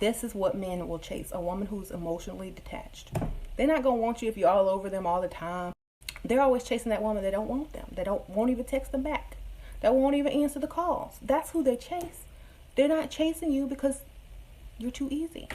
This is what men will chase: a woman who's emotionally detached. They're not gonna want you if you're all over them all the time. They're always chasing that woman that don't want them. They don't won't even text them back. That won't even answer the calls. That's who they chase. They're not chasing you because you're too easy.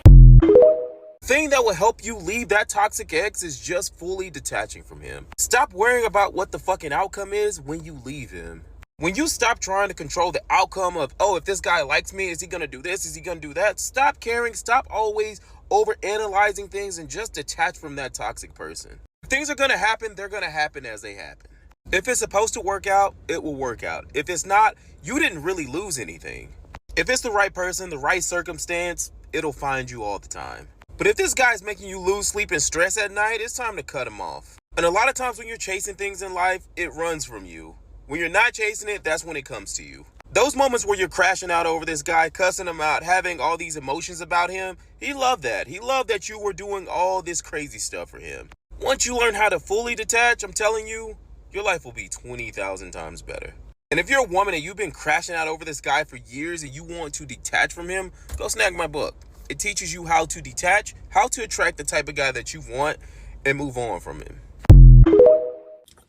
Thing that will help you leave that toxic ex is just fully detaching from him. Stop worrying about what the fucking outcome is when you leave him. When you stop trying to control the outcome of, oh, if this guy likes me, is he gonna do this? Is he gonna do that? Stop caring. Stop always over analyzing things and just detach from that toxic person. If things are gonna happen, they're gonna happen as they happen. If it's supposed to work out, it will work out. If it's not, you didn't really lose anything. If it's the right person, the right circumstance, it'll find you all the time. But if this guy's making you lose sleep and stress at night, it's time to cut him off. And a lot of times when you're chasing things in life, it runs from you. When you're not chasing it, that's when it comes to you. Those moments where you're crashing out over this guy, cussing him out, having all these emotions about him, he loved that. He loved that you were doing all this crazy stuff for him. Once you learn how to fully detach, I'm telling you, your life will be 20,000 times better. And if you're a woman and you've been crashing out over this guy for years and you want to detach from him, go snag my book. It teaches you how to detach, how to attract the type of guy that you want, and move on from him.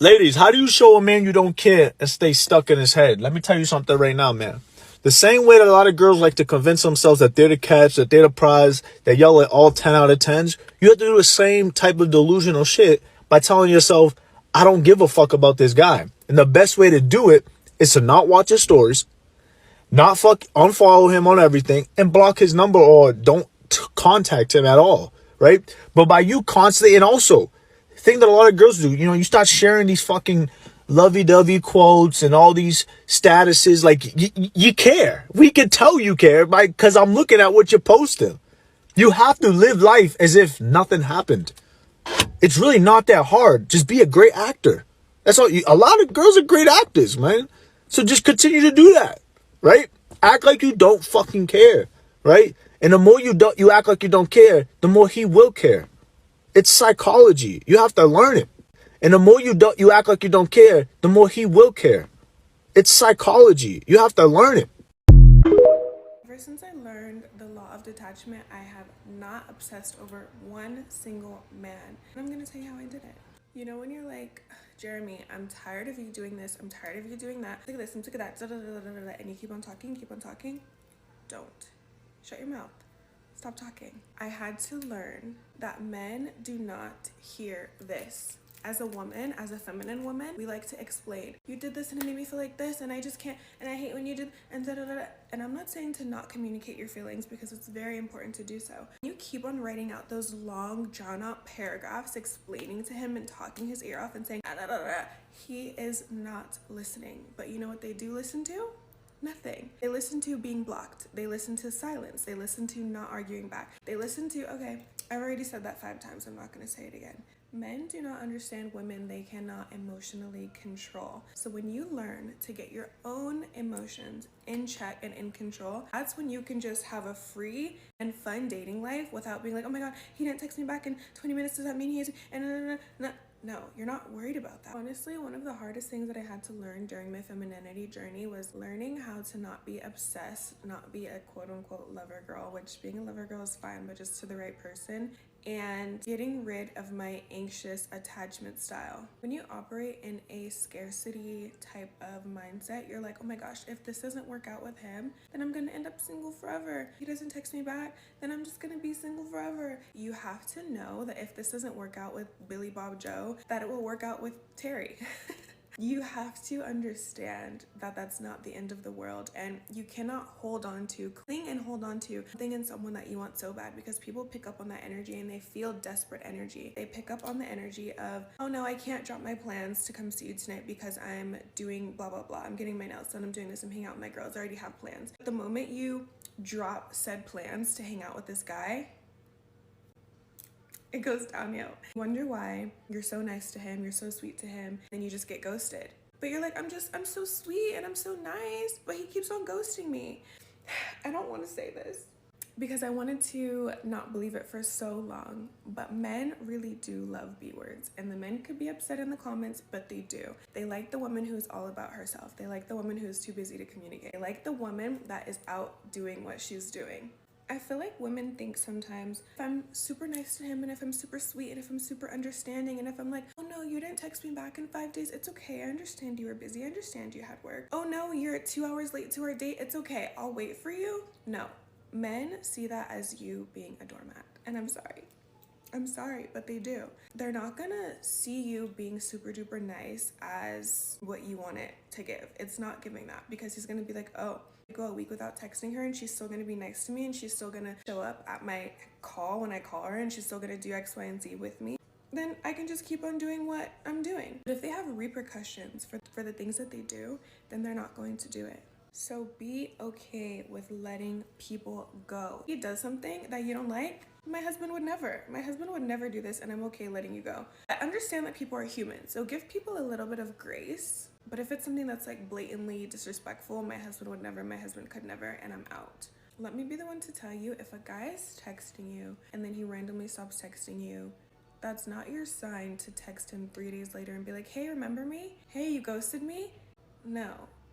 Ladies, how do you show a man you don't care and stay stuck in his head? Let me tell you something right now, man. The same way that a lot of girls like to convince themselves that they're the catch, that they're the prize, that y'all are all 10 out of 10s, you have to do the same type of delusional shit by telling yourself, I don't give a fuck about this guy. And the best way to do it is to not watch his stories, unfollow him on everything, and block his number or don't contact him at all, right? But by you constantly, and also, thing that a lot of girls do, you start sharing these fucking lovey-dovey quotes and all these statuses, like, you care. We can tell you care, because I'm looking at what you're posting. You have to live life as if nothing happened. It's really not that hard. Just be a great actor. That's all. A lot of girls are great actors, man. So just continue to do that, right? Act like you don't fucking care, right? And the more you act like you don't care, the more he will care. It's psychology. You have to learn it. And the more you act like you don't care, the more he will care. It's psychology. You have to learn it. Ever since I learned the law of detachment, I have not obsessed over one single man. And I'm going to tell you how I did it. You know, when you're like, Jeremy, I'm tired of you doing this, I'm tired of you doing that, look at this, I'm sick of that, and you keep on talking, don't. Shut your mouth. Stop talking. I had to learn that men do not hear this. As a woman, as a feminine woman, we like to explain. You did this and it made me feel like this, and I just can't, and I hate when you did, and da-da-da-da. And I'm not saying to not communicate your feelings, because it's very important to do so. You keep on writing out those long, drawn-out paragraphs explaining to him and talking his ear off and saying, da-da-da-da. He is not listening. But you know what they do listen to? Nothing. They listen to being blocked. They listen to silence. They listen to not arguing back. They listen to, okay, I've already said that 5 times. I'm not going to say it again. Men do not understand women they cannot emotionally control. So when you learn to get your own emotions in check and in control, that's when you can just have a free and fun dating life without being like, oh my God, he didn't text me back in 20 minutes. Does that mean he is? And no, you're not worried about that. Honestly, one of the hardest things that I had to learn during my femininity journey was learning how to not be obsessed, not be a quote unquote lover girl, which being a lover girl is fine, but just to the right person, and getting rid of my anxious attachment style. When you operate in a scarcity type of mindset, you're like, oh my gosh, if this doesn't work out with him, then I'm gonna end up single forever. He doesn't text me back, then I'm just gonna be single forever. You have to know that if this doesn't work out with Billy Bob Joe, that it will work out with Terry. You have to understand that that's not the end of the world, and you cannot cling and hold on to something in someone that you want so bad, because people pick up on that energy and they feel desperate energy. They pick up on the energy of, oh no, I can't drop my plans to come see you tonight because I'm doing blah, blah, blah. I'm getting my nails done, I'm doing this, I'm hanging out with my girls, I already have plans. But the moment you drop said plans to hang out with this guy, it goes downhill. You wonder why you're so nice to him, you're so sweet to him, and you just get ghosted. But you're like, I'm so sweet and I'm so nice, but he keeps on ghosting me. I don't want to say this because I wanted to not believe it for so long, but men really do love B words, and the men could be upset in the comments, but they do. They like the woman who's all about herself. They like the woman who's too busy to communicate. They like the woman that is out doing what she's doing. I feel like women think sometimes if I'm super nice to him and if I'm super sweet and if I'm super understanding and if I'm like, oh no, you didn't text me back in 5 days, it's okay. I understand you were busy. I understand you had work. Oh no, you're 2 hours late to our date. It's okay. I'll wait for you. No, men see that as you being a doormat. And I'm sorry, but they do. They're not gonna see you being super duper nice as what you want it to give. It's not giving that, because he's gonna be like, oh, I go a week without texting her and she's still gonna be nice to me and she's still gonna show up at my call when I call her and she's still gonna do X, Y, and Z with me. Then I can just keep on doing what I'm doing. But if they have repercussions for the things that they do, then they're not going to do it. So be okay with letting people go. He does something that you don't like, my husband would never do this, and I'm okay letting you go. I understand that people are human, so give people a little bit of grace. But if it's something that's like blatantly disrespectful, my husband would never, my husband could never, and I'm out. Let me be the one to tell you, if a guy is texting you and then he randomly stops texting you, that's not your sign to text him 3 days later and be like, hey, remember me? Hey, you ghosted me? No.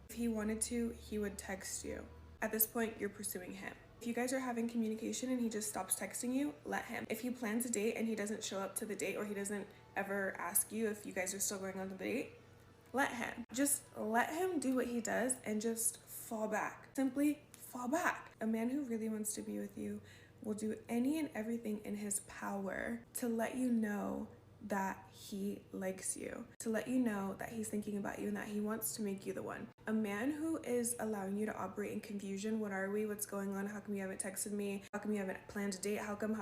If he wanted to, he would text you. At this point, you're pursuing him. If you guys are having communication and he just stops texting you, let him. If he plans a date and he doesn't show up to the date, or he doesn't ever ask you if you guys are still going on the date, let him. Just let him do what he does and just fall back. Simply fall back. A man who really wants to be with you will do any and everything in his power to let you know that he likes you, to let you know that he's thinking about you and that he wants to make you the one. A man who is allowing you to operate in confusion, what are we, what's going on, how come you haven't texted me, how come you haven't planned a date, how come,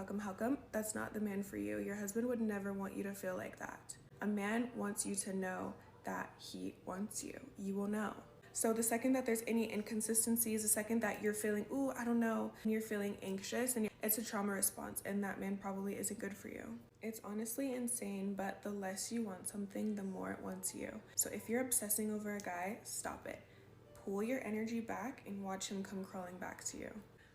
that's not the man for you. Your husband would never want you to feel like that. A man wants you to know that he wants you. You will know. So the second that there's any inconsistencies, the second that you're feeling, ooh, I don't know, and you're feeling anxious, and it's a trauma response, and that man probably isn't good for you. It's honestly insane, but the less you want something, the more it wants you. So if you're obsessing over a guy, stop it. Pull your energy back and watch him come crawling back to you.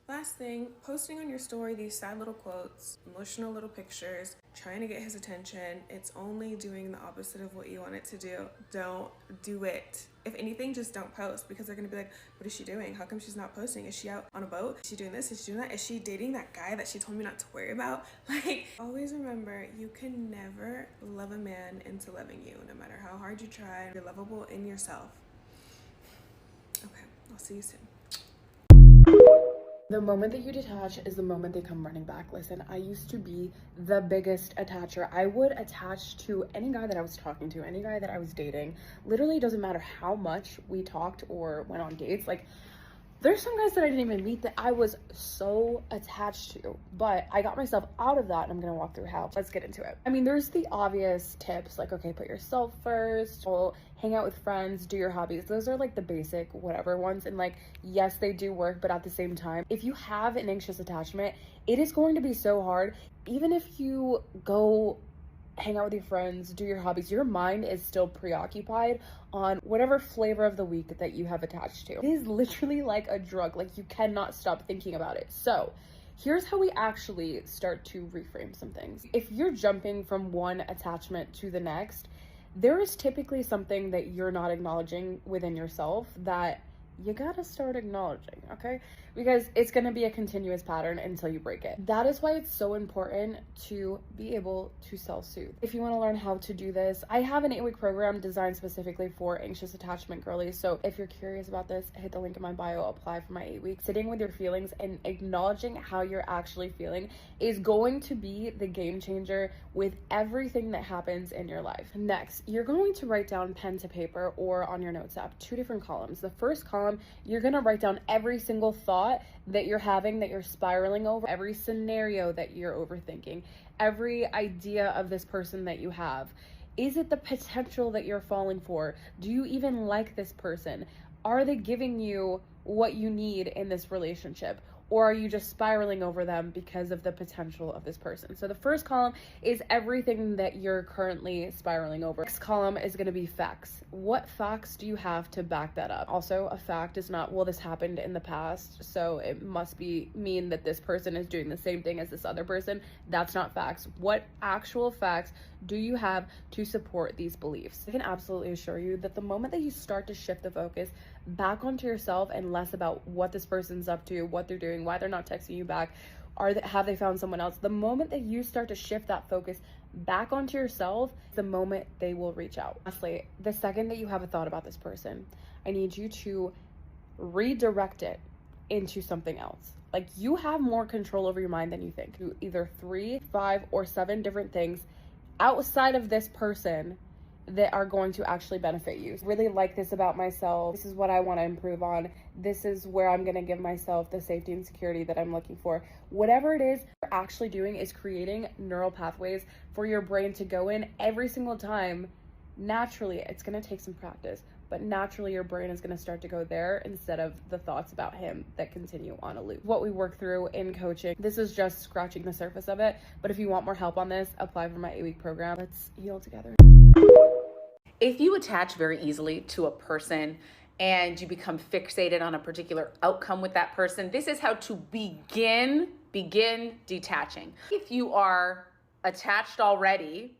Last thing, posting on your story these sad little quotes, emotional little pictures, trying to get his attention, it's only doing the opposite of what you want it to do. Don't do it. If anything, just don't post, because they're gonna be like, what is she doing? How come she's not posting? Is she out on a boat? Is she doing this? Is she doing that? Is she dating that guy that she told me not to worry about? Like, always remember, you can never love a man into loving you, no matter how hard you try. You're lovable in yourself. Okay, I'll see you soon. The moment that you detach is the moment they come running back. Listen, I used to be the biggest attacher. I would attach to any guy that I was talking to, any guy that I was dating. Literally, doesn't matter how much we talked or went on dates. Like, there's some guys that I didn't even meet that I was so attached to, but I got myself out of that, and I'm gonna walk through how. Let's get into it. I mean, there's the obvious tips, like, okay, put yourself first, or hang out with friends, do your hobbies. Those are like the basic whatever ones, and like, yes, they do work, but at the same time, if you have an anxious attachment, it is going to be so hard. Even if you go hang out with your friends, do your hobbies, your mind is still preoccupied on whatever flavor of the week that you have attached to. It is literally like a drug. Like, you cannot stop thinking about it. So here's how we actually start to reframe some things. If you're jumping from one attachment to the next, there is typically something that you're not acknowledging within yourself that you gotta start acknowledging, okay? Because it's gonna be a continuous pattern until you break it. That is why it's so important to be able to self-soothe. If you wanna learn how to do this, I have an 8-week program designed specifically for anxious attachment girlies. So if you're curious about this, hit the link in my bio, apply for my 8 weeks. Sitting with your feelings and acknowledging how you're actually feeling is going to be the game changer with everything that happens in your life. Next, you're going to write down pen to paper or on your notes app, 2 different columns. The first column, you're gonna write down every single thought that you're having, that you're spiraling over, every scenario that you're overthinking, every idea of this person that you have. Is it the potential that you're falling for? Do you even like this person? Are they giving you what you need in this relationship? Or are you just spiraling over them because of the potential of this person? So the first column is everything that you're currently spiraling over. Next column is going to be facts. What facts do you have to back that up? Also, a fact is not, well, this happened in the past, so it must mean that this person is doing the same thing as this other person. That's not facts. What actual facts do you have to support these beliefs? I can absolutely assure you that the moment that you start to shift the focus back onto yourself and less about what this person's up to, what they're doing, why they're not texting you back, have they found someone else. The moment that you start to shift that focus back onto yourself, the moment they will reach out. Lastly, the second that you have a thought about this person, I need you to redirect it into something else. Like, you have more control over your mind than you think. Do either 3, 5, or 7 different things outside of this person that are going to actually benefit you. Really like this about myself. This is what I want to improve on. This is where I'm going to give myself the safety and security that I'm looking for. Whatever it is you're actually doing is creating neural pathways for your brain to go in every single time. Naturally, it's going to take some practice, but naturally your brain is going to start to go there instead of the thoughts about him that continue on a loop. What we work through in coaching, this is just scratching the surface of it, but if you want more help on this, apply for my 8-week program. Let's heal together. If you attach very easily to a person and you become fixated on a particular outcome with that person, this is how to begin detaching. If you are attached already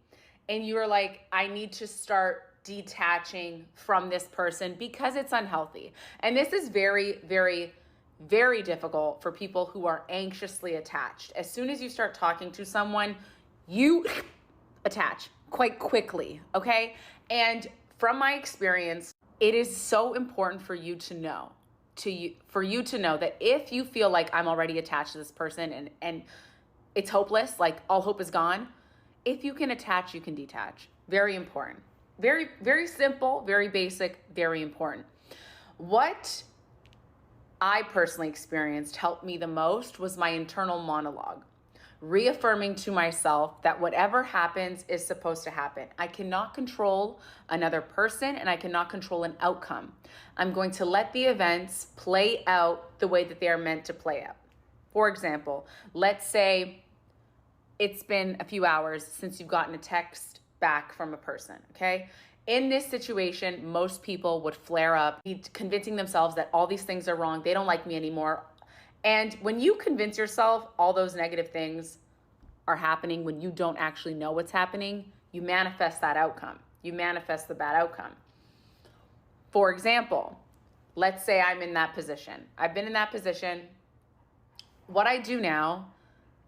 and you're like, I need to start detaching from this person because it's unhealthy. And this is very, very, very difficult for people who are anxiously attached. As soon as you start talking to someone, you attach quite quickly, okay? And from my experience, it is so important for you to know, that if you feel like I'm already attached to this person and it's hopeless, like all hope is gone, if you can attach, you can detach. Very important. Very, very simple, very basic, very important. What I personally experienced helped me the most was my internal monologue. Reaffirming to myself that whatever happens is supposed to happen. I cannot control another person and I cannot control an outcome. I'm going to let the events play out the way that they are meant to play out. For example, let's say it's been a few hours since you've gotten a text back from a person, okay? In this situation, most people would flare up, convincing themselves that all these things are wrong, they don't like me anymore. And when you convince yourself all those negative things are happening when you don't actually know what's happening, you manifest that outcome. You manifest the bad outcome. For example, let's say I'm in that position. I've been in that position. What I do now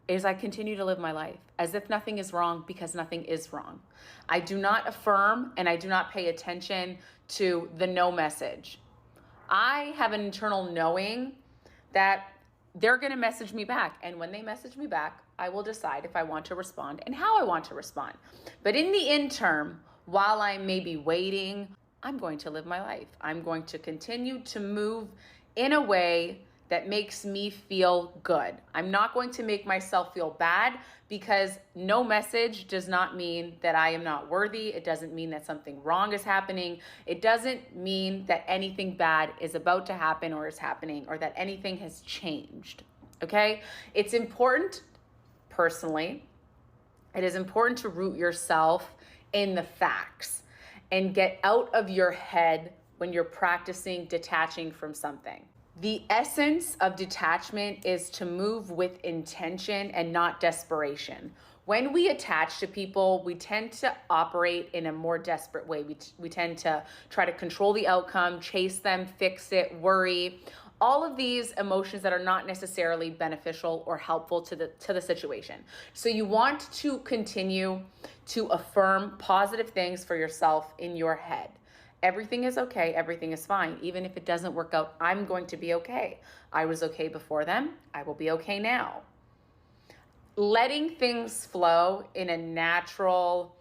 is I continue to live my life as if nothing is wrong because nothing is wrong. I do not affirm and I do not pay attention to the no message. I have an internal knowing that they're going to message me back. And when they message me back, I will decide if I want to respond and how I want to respond. But in the interim, while I'm maybe waiting, I'm going to live my life. I'm going to continue to move in a way that makes me feel good. I'm not going to make myself feel bad because no message does not mean that I am not worthy. It doesn't mean that something wrong is happening. It doesn't mean that anything bad is about to happen or is happening or that anything has changed, okay? It's important, personally, it is important to root yourself in the facts and get out of your head when you're practicing detaching from something. The essence of detachment is to move with intention and not desperation. When we attach to people, we tend to operate in a more desperate way. We tend to try to control the outcome, chase them, fix it, worry. All of these emotions that are not necessarily beneficial or helpful to the situation. So you want to continue to affirm positive things for yourself in your head. Everything is okay. Everything is fine. Even if it doesn't work out, I'm going to be okay. I was okay before them. I will be okay now. Letting things flow in a natural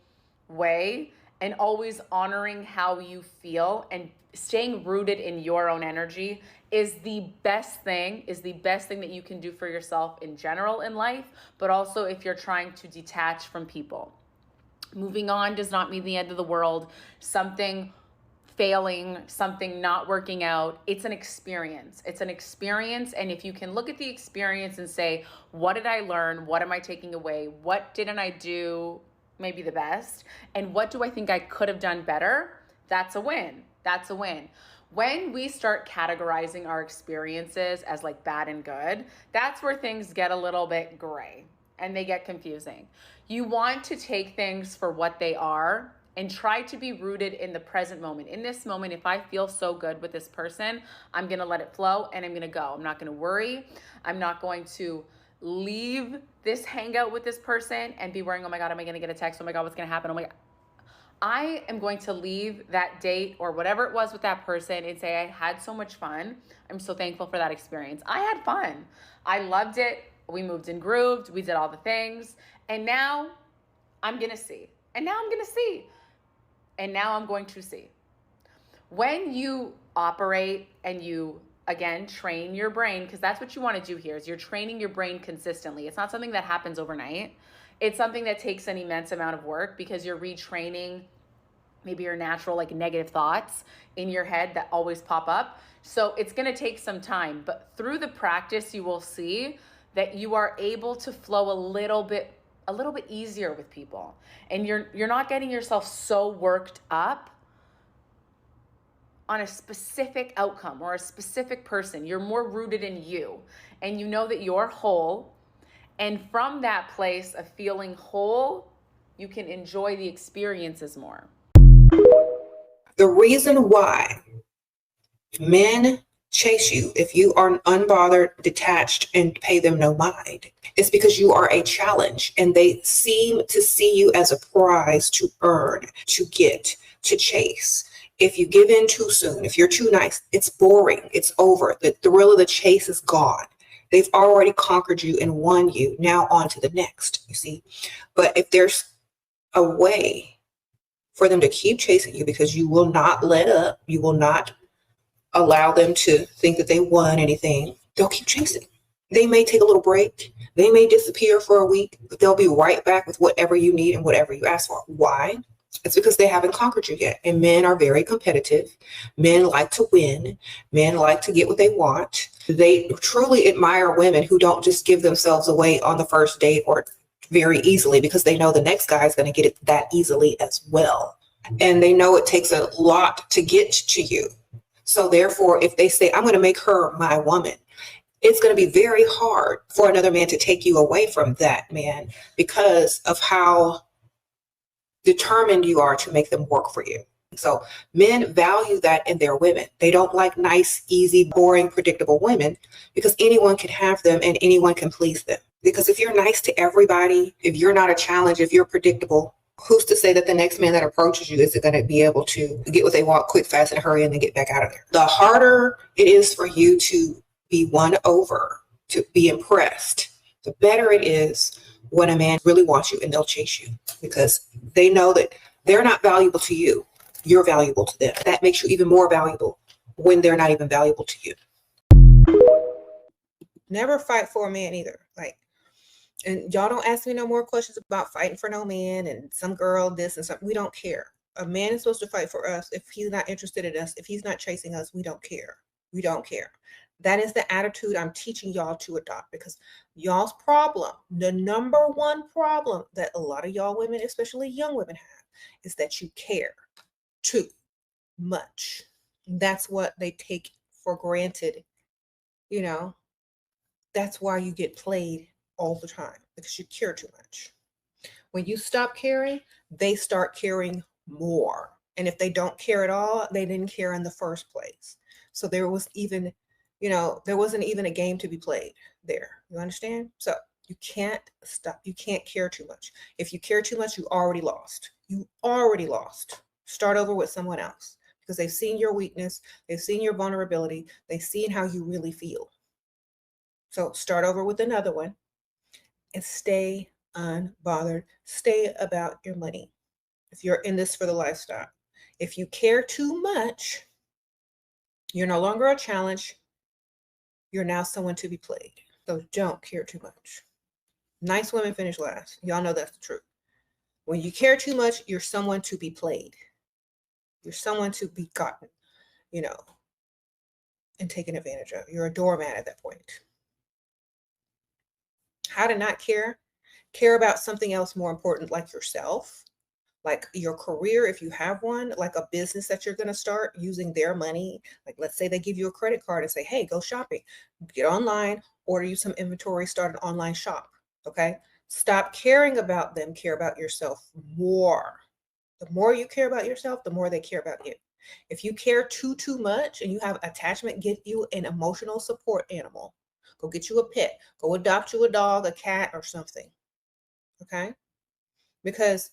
way and always honoring how you feel and staying rooted in your own energy is the best thing that you can do for yourself in general in life, but also if you're trying to detach from people. Moving on does not mean the end of the world. Something failing, something not working out, it's an experience. It's an experience. And if you can look at the experience and say, what did I learn? What am I taking away? What didn't I do maybe the best? And what do I think I could have done better? That's a win. That's a win. When we start categorizing our experiences as like bad and good, that's where things get a little bit gray and they get confusing. You want to take things for what they are and try to be rooted in the present moment. In this moment, if I feel so good with this person, I'm going to let it flow and I'm going to go. I'm not going to worry. I'm not going to leave this hangout with this person and be worrying, oh my God, am I going to get a text? Oh my God, what's going to happen? Oh my God. I am going to leave that date or whatever it was with that person and say, I had so much fun. I'm so thankful for that experience. I had fun. I loved it. We moved and grooved. We did all the things. And now I'm going to see. And now I'm going to see. And now I'm going to see. When you operate and you, again, train your brain, because that's what you want to do here, is you're training your brain consistently. It's not something that happens overnight. It's something that takes an immense amount of work because you're retraining maybe your natural like negative thoughts in your head that always pop up. So it's going to take some time, but through the practice, you will see that you are able to flow a little bit easier with people. And you're not getting yourself so worked up on a specific outcome or a specific person. You're more rooted in you, and you know that you're whole. And from that place of feeling whole, you can enjoy the experiences more. The reason why men chase you if you are unbothered, detached, and pay them no mind is because you are a challenge and they seem to see you as a prize to earn, to get, to chase. If you give in too soon, if you're too nice, it's boring. It's over. The thrill of the chase is gone. They've already conquered you and won you. Now on to the next, you see. But if there's a way for them to keep chasing you because you will not let up, you will not allow them to think that they won anything, they'll keep chasing. They may take a little break. They may disappear for a week, but they'll be right back with whatever you need and whatever you ask for. Why? It's because they haven't conquered you yet. And men are very competitive. Men like to win. Men like to get what they want. They truly admire women who don't just give themselves away on the first date or very easily because they know the next guy is going to get it that easily as well. And they know it takes a lot to get to you. So therefore, if they say, I'm going to make her my woman, it's going to be very hard for another man to take you away from that man because of how determined you are to make them work for you. So men value that in their women. They don't like nice, easy, boring, predictable women because anyone can have them and anyone can please them. Because if you're nice to everybody, if you're not a challenge, if you're predictable, who's to say that the next man that approaches you isn't going to be able to get what they want quick, fast, and hurry and then get back out of there? The harder it is for you to be won over, to be impressed, the better it is when a man really wants you and they'll chase you because they know that they're not valuable to you. You're valuable to them. That makes you even more valuable when they're not even valuable to you. Never fight for a man either. And y'all don't ask me no more questions about fighting for no man and some girl this and something. We don't care. A man is supposed to fight for us. If he's not interested in us, if he's not chasing us, we don't care. We don't care. That is the attitude I'm teaching y'all to adopt because y'all's problem, the number one problem that a lot of y'all women, especially young women, have is that you care too much. That's what they take for granted. You know, that's why you get played all the time because you care too much. When you stop caring, they start caring more. And if they don't care at all, they didn't care in the first place. So there wasn't even a game to be played there. You understand? So you can't stop. You can't care too much. If you care too much, you already lost. You already lost. Start over with someone else because they've seen your weakness. They've seen your vulnerability. They've seen how you really feel. So start over with another one and stay unbothered. Stay about your money. If you're in this for the lifestyle, if you care too much, you're no longer a challenge. You're now someone to be played. So don't care too much. Nice women finish last. Y'all know that's the truth. When you care too much, you're someone to be played. You're someone to be gotten, and taken advantage of. You're a doormat at that point. How to not care? Care about something else more important, like yourself, like your career, if you have one, like a business that you're going to start using their money. Like, let's say they give you a credit card and say, hey, go shopping, get online, order you some inventory, start an online shop. Okay. Stop caring about them. Care about yourself more. The more you care about yourself, the more they care about you. If you care too much and you have attachment, get you an emotional support animal. Go get you a pet. Go adopt you a dog, a cat, or something. Okay? Because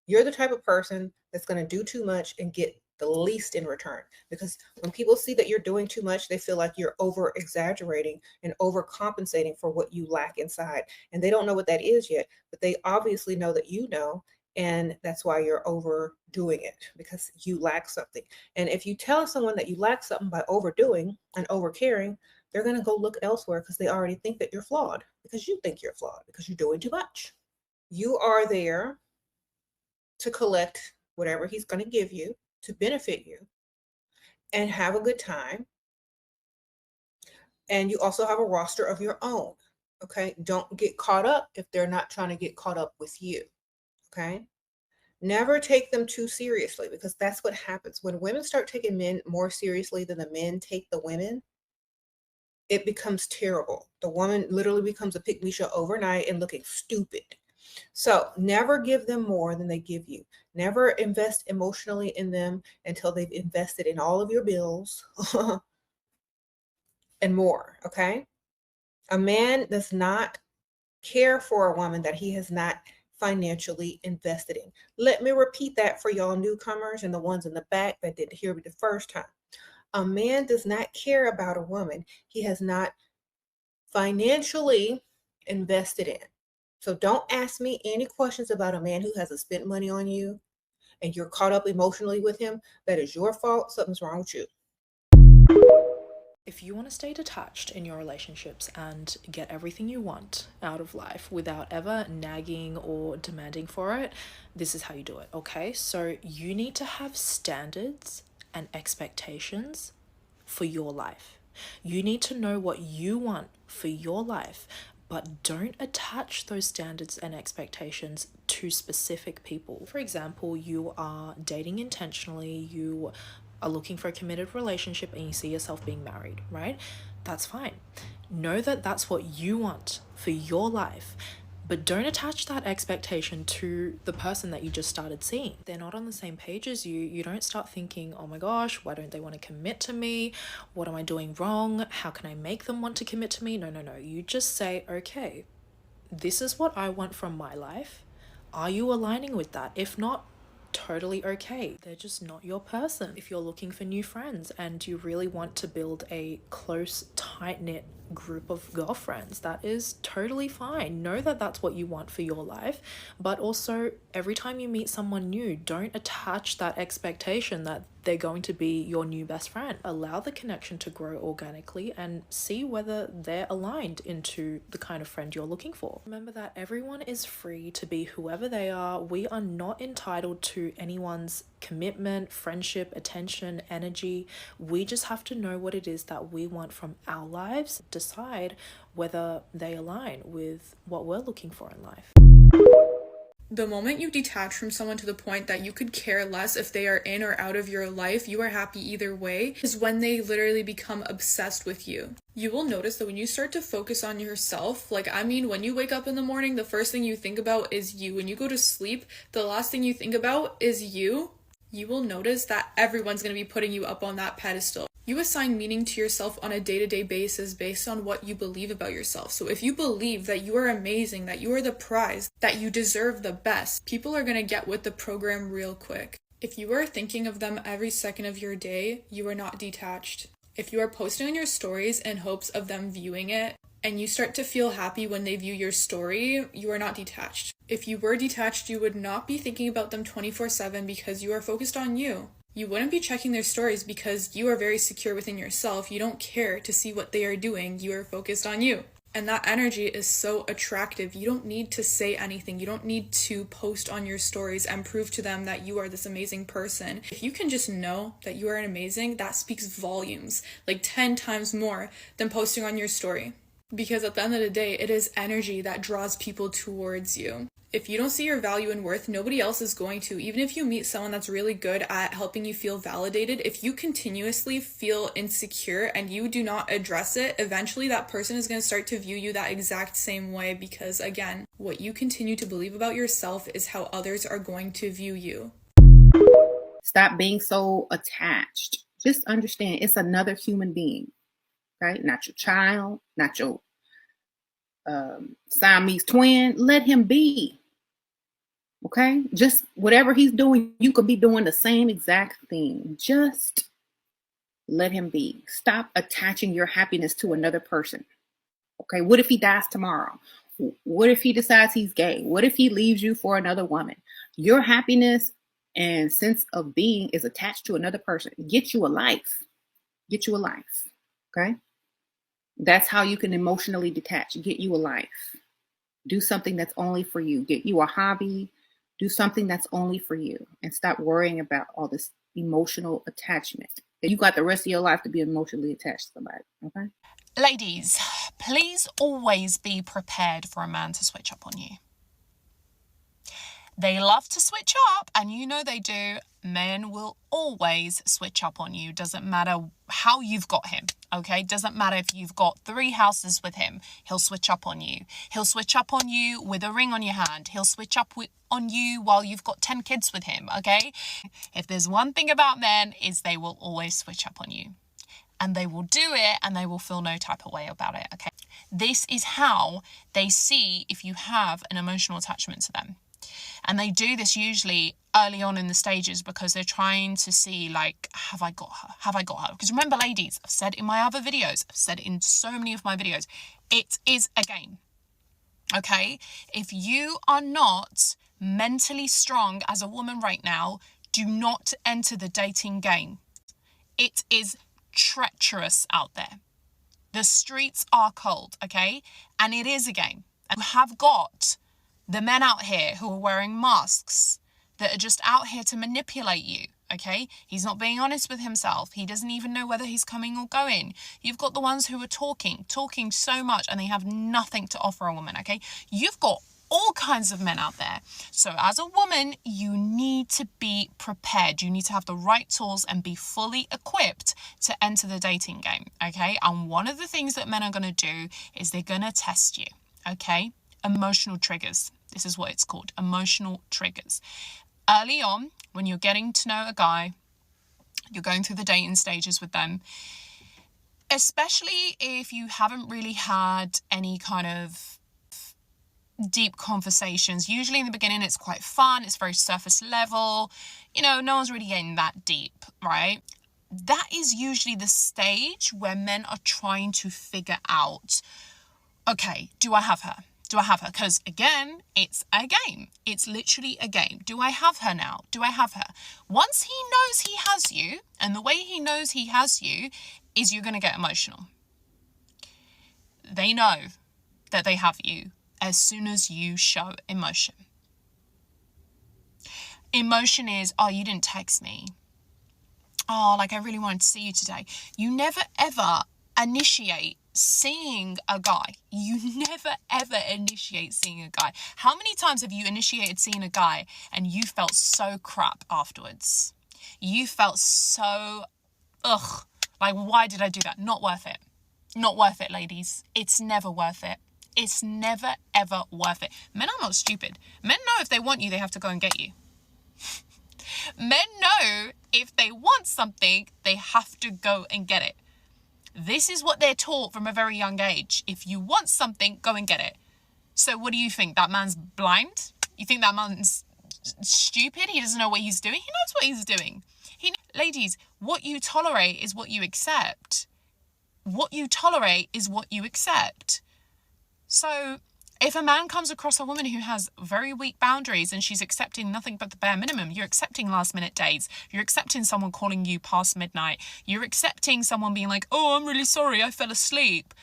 you're the type of person that's going to do too much and get the least in return. Because when people see that you're doing too much, they feel like you're over exaggerating and overcompensating for what you lack inside. And they don't know what that is yet, but they obviously know that you know. And that's why you're overdoing it, because you lack something. And if you tell someone that you lack something by overdoing and overcaring, they're going to go look elsewhere because they already think that you're flawed, because you think you're flawed, because you're doing too much. You are there to collect whatever he's going to give you to benefit you and have a good time. And you also have a roster of your own. Okay. Don't get caught up if they're not trying to get caught up with you. Okay. Never take them too seriously, because that's what happens when women start taking men more seriously than the men take the women. It becomes terrible. The woman literally becomes a pick-me show overnight and looking stupid. So never give them more than they give you. Never invest emotionally in them until they've invested in all of your bills and more. Okay. A man does not care for a woman that he has not financially invested in. Let me repeat that for y'all newcomers and the ones in the back that didn't hear me the first time. A man does not care about a woman he has not financially invested in. So don't ask me any questions about a man who hasn't spent money on you and you're caught up emotionally with him. That is your fault. Something's wrong with you. If you want to stay detached in your relationships and get everything you want out of life without ever nagging or demanding for it, this is how you do it, okay? So you need to have standards and expectations for your life. You need to know what you want for your life, but don't attach those standards and expectations to specific people. For example, you are dating intentionally, you are looking for a committed relationship and you see yourself being married, right? That's fine. Know that that's what you want for your life, but don't attach that expectation to the person that you just started seeing. They're not on the same page as you. You don't start thinking, oh my gosh, why don't they want to commit to me? What am I doing wrong? How can I make them want to commit to me? No. You just say, okay, this is what I want from my life. Are you aligning with that? If not, totally okay. They're just not your person. If you're looking for new friends and you really want to build a close, tight-knit group of girlfriends, that is totally fine. Know that that's what you want for your life, but also every time you meet someone new, don't attach that expectation that they're going to be your new best friend. Allow the connection to grow organically and see whether they're aligned into the kind of friend you're looking for. Remember that everyone is free to be whoever they are. We are not entitled to anyone's commitment, friendship, attention, energy. We just have to know what it is that we want from our lives, decide whether they align with what we're looking for in life. The moment you detach from someone to the point that you could care less if they are in or out of your life, you are happy either way, is when they literally become obsessed with you. You will notice that when you start to focus on yourself, when you wake up in the morning, the first thing you think about is you. When you go to sleep, the last thing you think about is you. You will notice that everyone's going to be putting you up on that pedestal. You assign meaning to yourself on a day-to-day basis based on what you believe about yourself. So if you believe that you are amazing, that you are the prize, that you deserve the best, people are going to get with the program real quick. If you are thinking of them every second of your day, you are not detached. If you are posting on your stories in hopes of them viewing it, and you start to feel happy when they view your story, you are not detached. If you were detached, you would not be thinking about them 24/7 because you are focused on you. You wouldn't be checking their stories because you are very secure within yourself. You don't care to see what they are doing. You are focused on you. And that energy is so attractive. You don't need to say anything. You don't need to post on your stories and prove to them that you are this amazing person. If you can just know that you are amazing, that speaks volumes, 10 times more than posting on your story. Because at the end of the day, it is energy that draws people towards you. If you don't see your value and worth, nobody else is going to. Even if you meet someone that's really good at helping you feel validated, if you continuously feel insecure and you do not address it, eventually that person is going to start to view you that exact same way, because again, what you continue to believe about yourself is how others are going to view you. Stop being so attached. Just understand it's another human being, right? Not your child, not your Siamese twin. Let him be. Okay? Just whatever he's doing, you could be doing the same exact thing. Just let him be. Stop attaching your happiness to another person. Okay? What if he dies tomorrow? What if he decides he's gay? What if he leaves you for another woman? Your happiness and sense of being is attached to another person. Get you a life. Get you a life. Okay? That's how you can emotionally detach. Get you a life. Do something that's only for you. Get you a hobby. Do something that's only for you. And stop worrying about all this emotional attachment. You got the rest of your life to be emotionally attached to somebody. Okay? Ladies, please always be prepared for a man to switch up on you. They love to switch up, and you know they do. Men will always switch up on you. Doesn't matter how you've got him, okay? Doesn't matter if you've got 3 houses with him. He'll switch up on you. He'll switch up on you with a ring on your hand. He'll switch up on you while you've got 10 kids with him, okay? If there's one thing about men, is they will always switch up on you. And they will do it, and they will feel no type of way about it, okay? This is how they see if you have an emotional attachment to them. And they do this usually early on in the stages because they're trying to see, like, have I got her? Have I got her? Because remember, ladies, I've said in my other videos, I've said in so many of my videos, it is a game, okay? If you are not mentally strong as a woman right now, do not enter the dating game. It is treacherous out there. The streets are cold, okay? And it is a game. And you have got the men out here who are wearing masks that are just out here to manipulate you, okay? He's not being honest with himself. He doesn't even know whether he's coming or going. You've got the ones who are talking so much, and they have nothing to offer a woman, okay? You've got all kinds of men out there. So as a woman, you need to be prepared. You need to have the right tools and be fully equipped to enter the dating game, okay? And one of the things that men are going to do is they're going to test you, okay? Emotional triggers. This is what it's called, emotional triggers. Early on, when you're getting to know a guy, you're going through the dating stages with them, especially if you haven't really had any kind of deep conversations. Usually in the beginning, it's quite fun. It's very surface level. You know, no one's really getting that deep, right? That is usually the stage where men are trying to figure out, okay, do I have her? Do I have her? Because again, it's a game. It's literally a game. Do I have her now? Do I have her? Once he knows he has you, and the way he knows he has you is you're going to get emotional. They know that they have you as soon as you show emotion. Emotion is, oh, you didn't text me. Oh, like I really wanted to see you today. You never ever initiate seeing a guy. You never ever initiate seeing a guy. How many times have you initiated seeing a guy and you felt so crap afterwards? You felt so, like, why did I do that? Not worth it. Not worth it, ladies. It's never worth it. It's never ever worth it. Men are not stupid. Men know if they want you, they have to go and get you. Men know if they want something, they have to go and get it. This is what they're taught from a very young age. If you want something, go and get it. So what do you think? That man's blind? You think that man's stupid? He doesn't know what he's doing? He knows what he's doing. Ladies, what you tolerate is what you accept. What you tolerate is what you accept. So if a man comes across a woman who has very weak boundaries and she's accepting nothing but the bare minimum, you're accepting last minute dates, you're accepting someone calling you past midnight, you're accepting someone being like, oh, I'm really sorry, I fell asleep.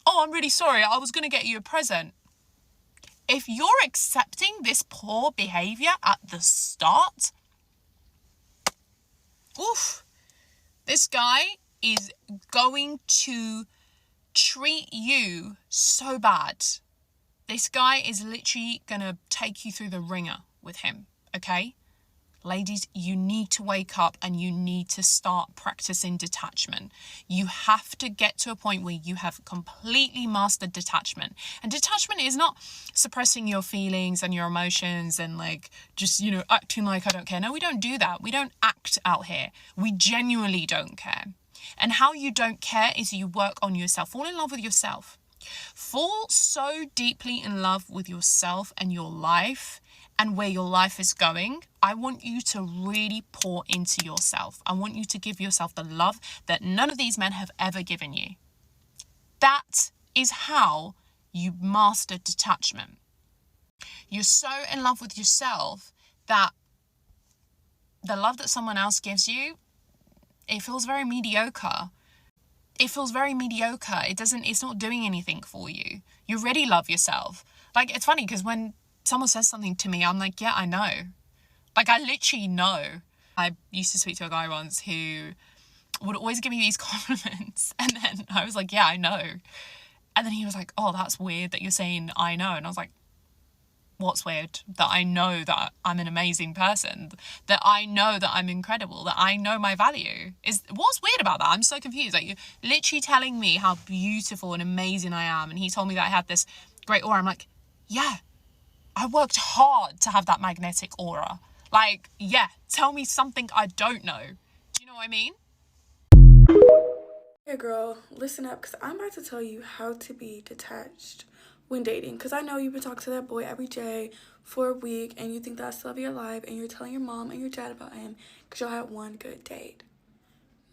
Oh, I'm really sorry, I was going to get you a present. If you're accepting this poor behavior at the start, this guy is going to treat you so bad. This guy is literally gonna take you through the ringer with him, okay? Ladies, you need to wake up and you need to start practicing detachment. You have to get to a point where you have completely mastered detachment. And detachment is not suppressing your feelings and your emotions and like just, you know, acting like I don't care. No, we don't do that. We don't act out here. We genuinely don't care. And how you don't care is you work on yourself. Fall in love with yourself. Fall so deeply in love with yourself and your life and where your life is going. I want you to really pour into yourself. I want you to give yourself the love that none of these men have ever given you. That is how you master detachment. You're so in love with yourself that the love that someone else gives you, it feels very mediocre. It's not doing anything for you. You already love yourself. Like, it's funny because when someone says something to me, I'm like, yeah, I know. Like, I literally know. I used to speak to a guy once who would always give me these compliments. And then I was like, yeah, I know. And then he was like, oh, that's weird that you're saying I know. And I was like, what's weird? That I know that I'm an amazing person, that I know that I'm incredible, that I know my value. What's weird about that? I'm so confused. Like, you're literally telling me how beautiful and amazing I am, and he told me that I had this great aura. I'm like, yeah, I worked hard to have that magnetic aura. Like, yeah, tell me something I don't know. Do you know what I mean? Hey girl, listen up, because I'm about to tell you how to be detached when dating. Because I know you've been talking to that boy every day for a week and you think that's the love of your life and you're telling your mom and your dad about him because y'all had one good date.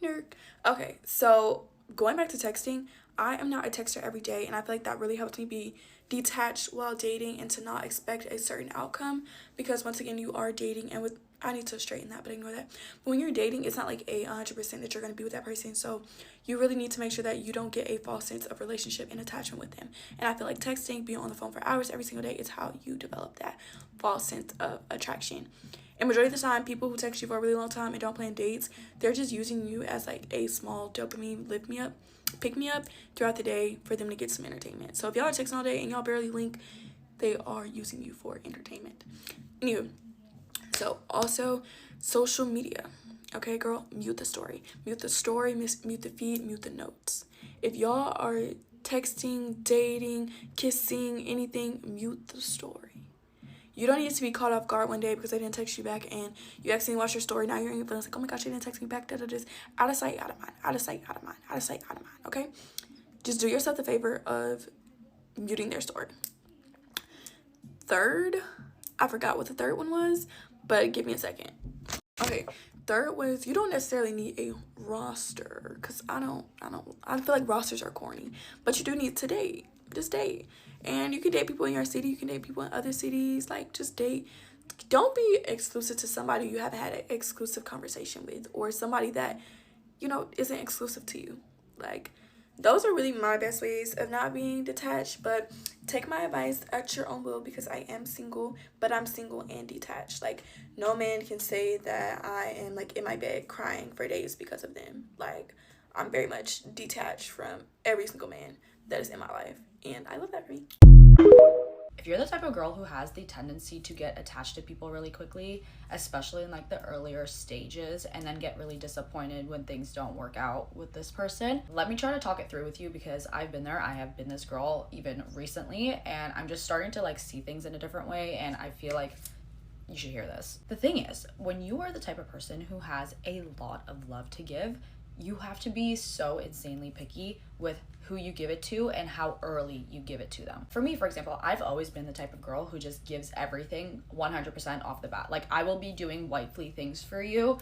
Nerd. Okay, so going back to texting, I am not a texter every day, and I feel like that really helps me be detached while dating and to not expect a certain outcome, because once again, you are dating, and with I need to straighten that, but ignore that. But when you're dating, it's not like 100% that you're going to be with that person, so you really need to make sure that you don't get a false sense of relationship and attachment with them. And I feel like texting, being on the phone for hours every single day is how you develop that false sense of attraction. And majority of the time, people who text you for a really long time and don't plan dates, they're just using you as like a small dopamine pick me up throughout the day for them to get some entertainment. So if y'all are texting all day and y'all barely link, they are using you for entertainment. Anywho, so also social media. Okay, girl, mute the story, mute the feed, mute the notes. If y'all are texting, dating, kissing, anything, mute the story. You don't need to be caught off guard one day because they didn't text you back and you accidentally watched your story. Now you're in your feelings like, oh my gosh, they didn't text me back. Just out of sight, out of mind, out of sight, out of mind, out of sight, out of mind. Okay? Just do yourself the favor of muting their story. Third, I forgot what the third one was, but give me a second. Okay, third was you don't necessarily need a roster because I feel like rosters are corny, but you do need to date. Just date. And you can date people in your city, you can date people in other cities, like just date. Don't be exclusive to somebody you haven't had an exclusive conversation with, or somebody that, isn't exclusive to you. Like, those are really my best ways of not being detached, but take my advice at your own will because I am single, but I'm single and detached. Like, no man can say that I am like in my bed crying for days because of them. Like, I'm very much detached from every single man that is in my life, and I love that for me. If you're the type of girl who has the tendency to get attached to people really quickly, especially in like the earlier stages, and then get really disappointed when things don't work out with this person, let me try to talk it through with you because I've been there. I have been this girl even recently, and I'm just starting to like see things in a different way, and I feel like you should hear this. The thing is, when you are the type of person who has a lot of love to give, you have to be so insanely picky with who you give it to and how early you give it to them. For me, for example, I've always been the type of girl who just gives everything 100% off the bat. Like, I will be doing wifely things for you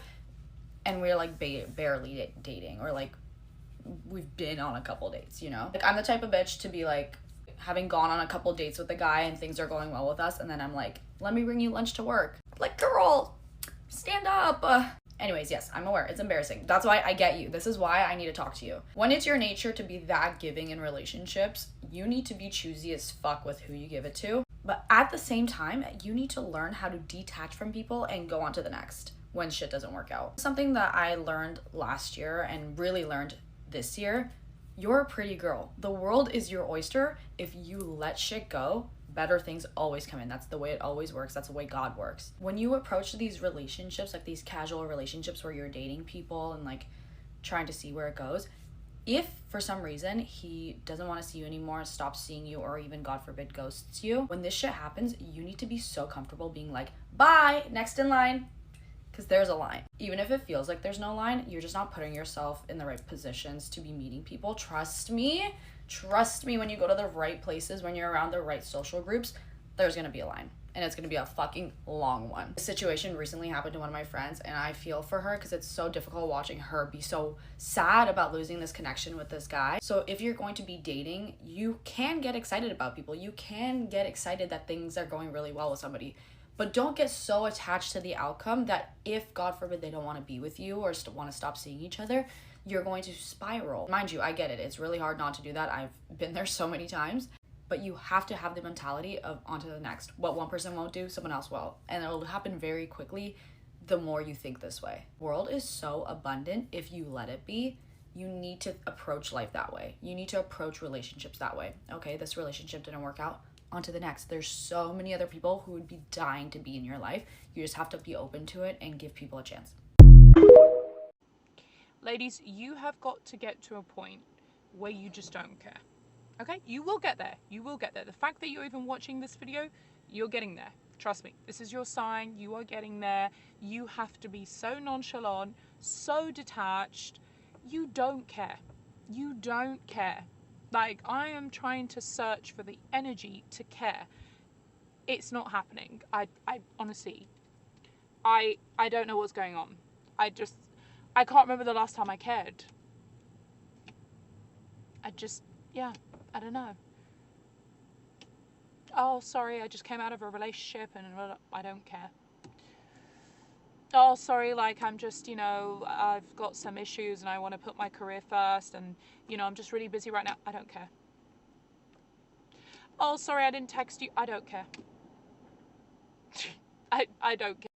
and we're like barely dating, or like we've been on a couple dates, Like, I'm the type of bitch to be like having gone on a couple dates with a guy and things are going well with us, and then I'm like, let me bring you lunch to work. Like, girl, stand up. Anyways, yes, I'm aware. It's embarrassing. That's why I get you. This is why I need to talk to you. When it's your nature to be that giving in relationships, you need to be choosy as fuck with who you give it to. But at the same time, you need to learn how to detach from people and go on to the next when shit doesn't work out. Something that I learned last year and really learned this year, you're a pretty girl. The world is your oyster. If you let shit go, better things always come in. That's the way it always works. That's the way God works. When you approach these relationships, like these casual relationships where you're dating people and like trying to see where it goes, if for some reason he doesn't want to see you anymore, stops seeing you, or even God forbid ghosts you, when this shit happens, you need to be so comfortable being like, bye, next in line. Because there's a line. Even if it feels like there's no line, you're just not putting yourself in the right positions to be meeting people. Trust me, when you go to the right places, when you're around the right social groups, there's gonna be a line. And it's gonna be a fucking long one. A situation recently happened to one of my friends, and I feel for her because it's so difficult watching her be so sad about losing this connection with this guy. So if you're going to be dating, you can get excited about people. You can get excited that things are going really well with somebody. But don't get so attached to the outcome that if, God forbid, they don't want to be with you or want to stop seeing each other, you're going to spiral. Mind you, I get it. It's really hard not to do that. I've been there so many times. But you have to have the mentality of on to the next. What one person won't do, someone else will. And it'll happen very quickly the more you think this way. The world is so abundant if you let it be. You need to approach life that way. You need to approach relationships that way. Okay, this relationship didn't work out. On to the next. There's so many other people who would be dying to be in your life. You just have to be open to it and give people a chance. Ladies, you have got to get to a point where you just don't care. Okay? You will get there. You will get there. The fact that you're even watching this video, you're getting there. Trust me. This is your sign. You are getting there. You have to be so nonchalant, so detached. You don't care. You don't care. Like, I am trying to search for the energy to care. It's not happening. I honestly, I don't know what's going on. I can't remember the last time I cared. I don't know. Oh, sorry, I just came out of a relationship and I don't care. Oh, sorry, like I'm just, I've got some issues and I want to put my career first and, I'm just really busy right now. I don't care. Oh, sorry, I didn't text you. I don't care. I don't care.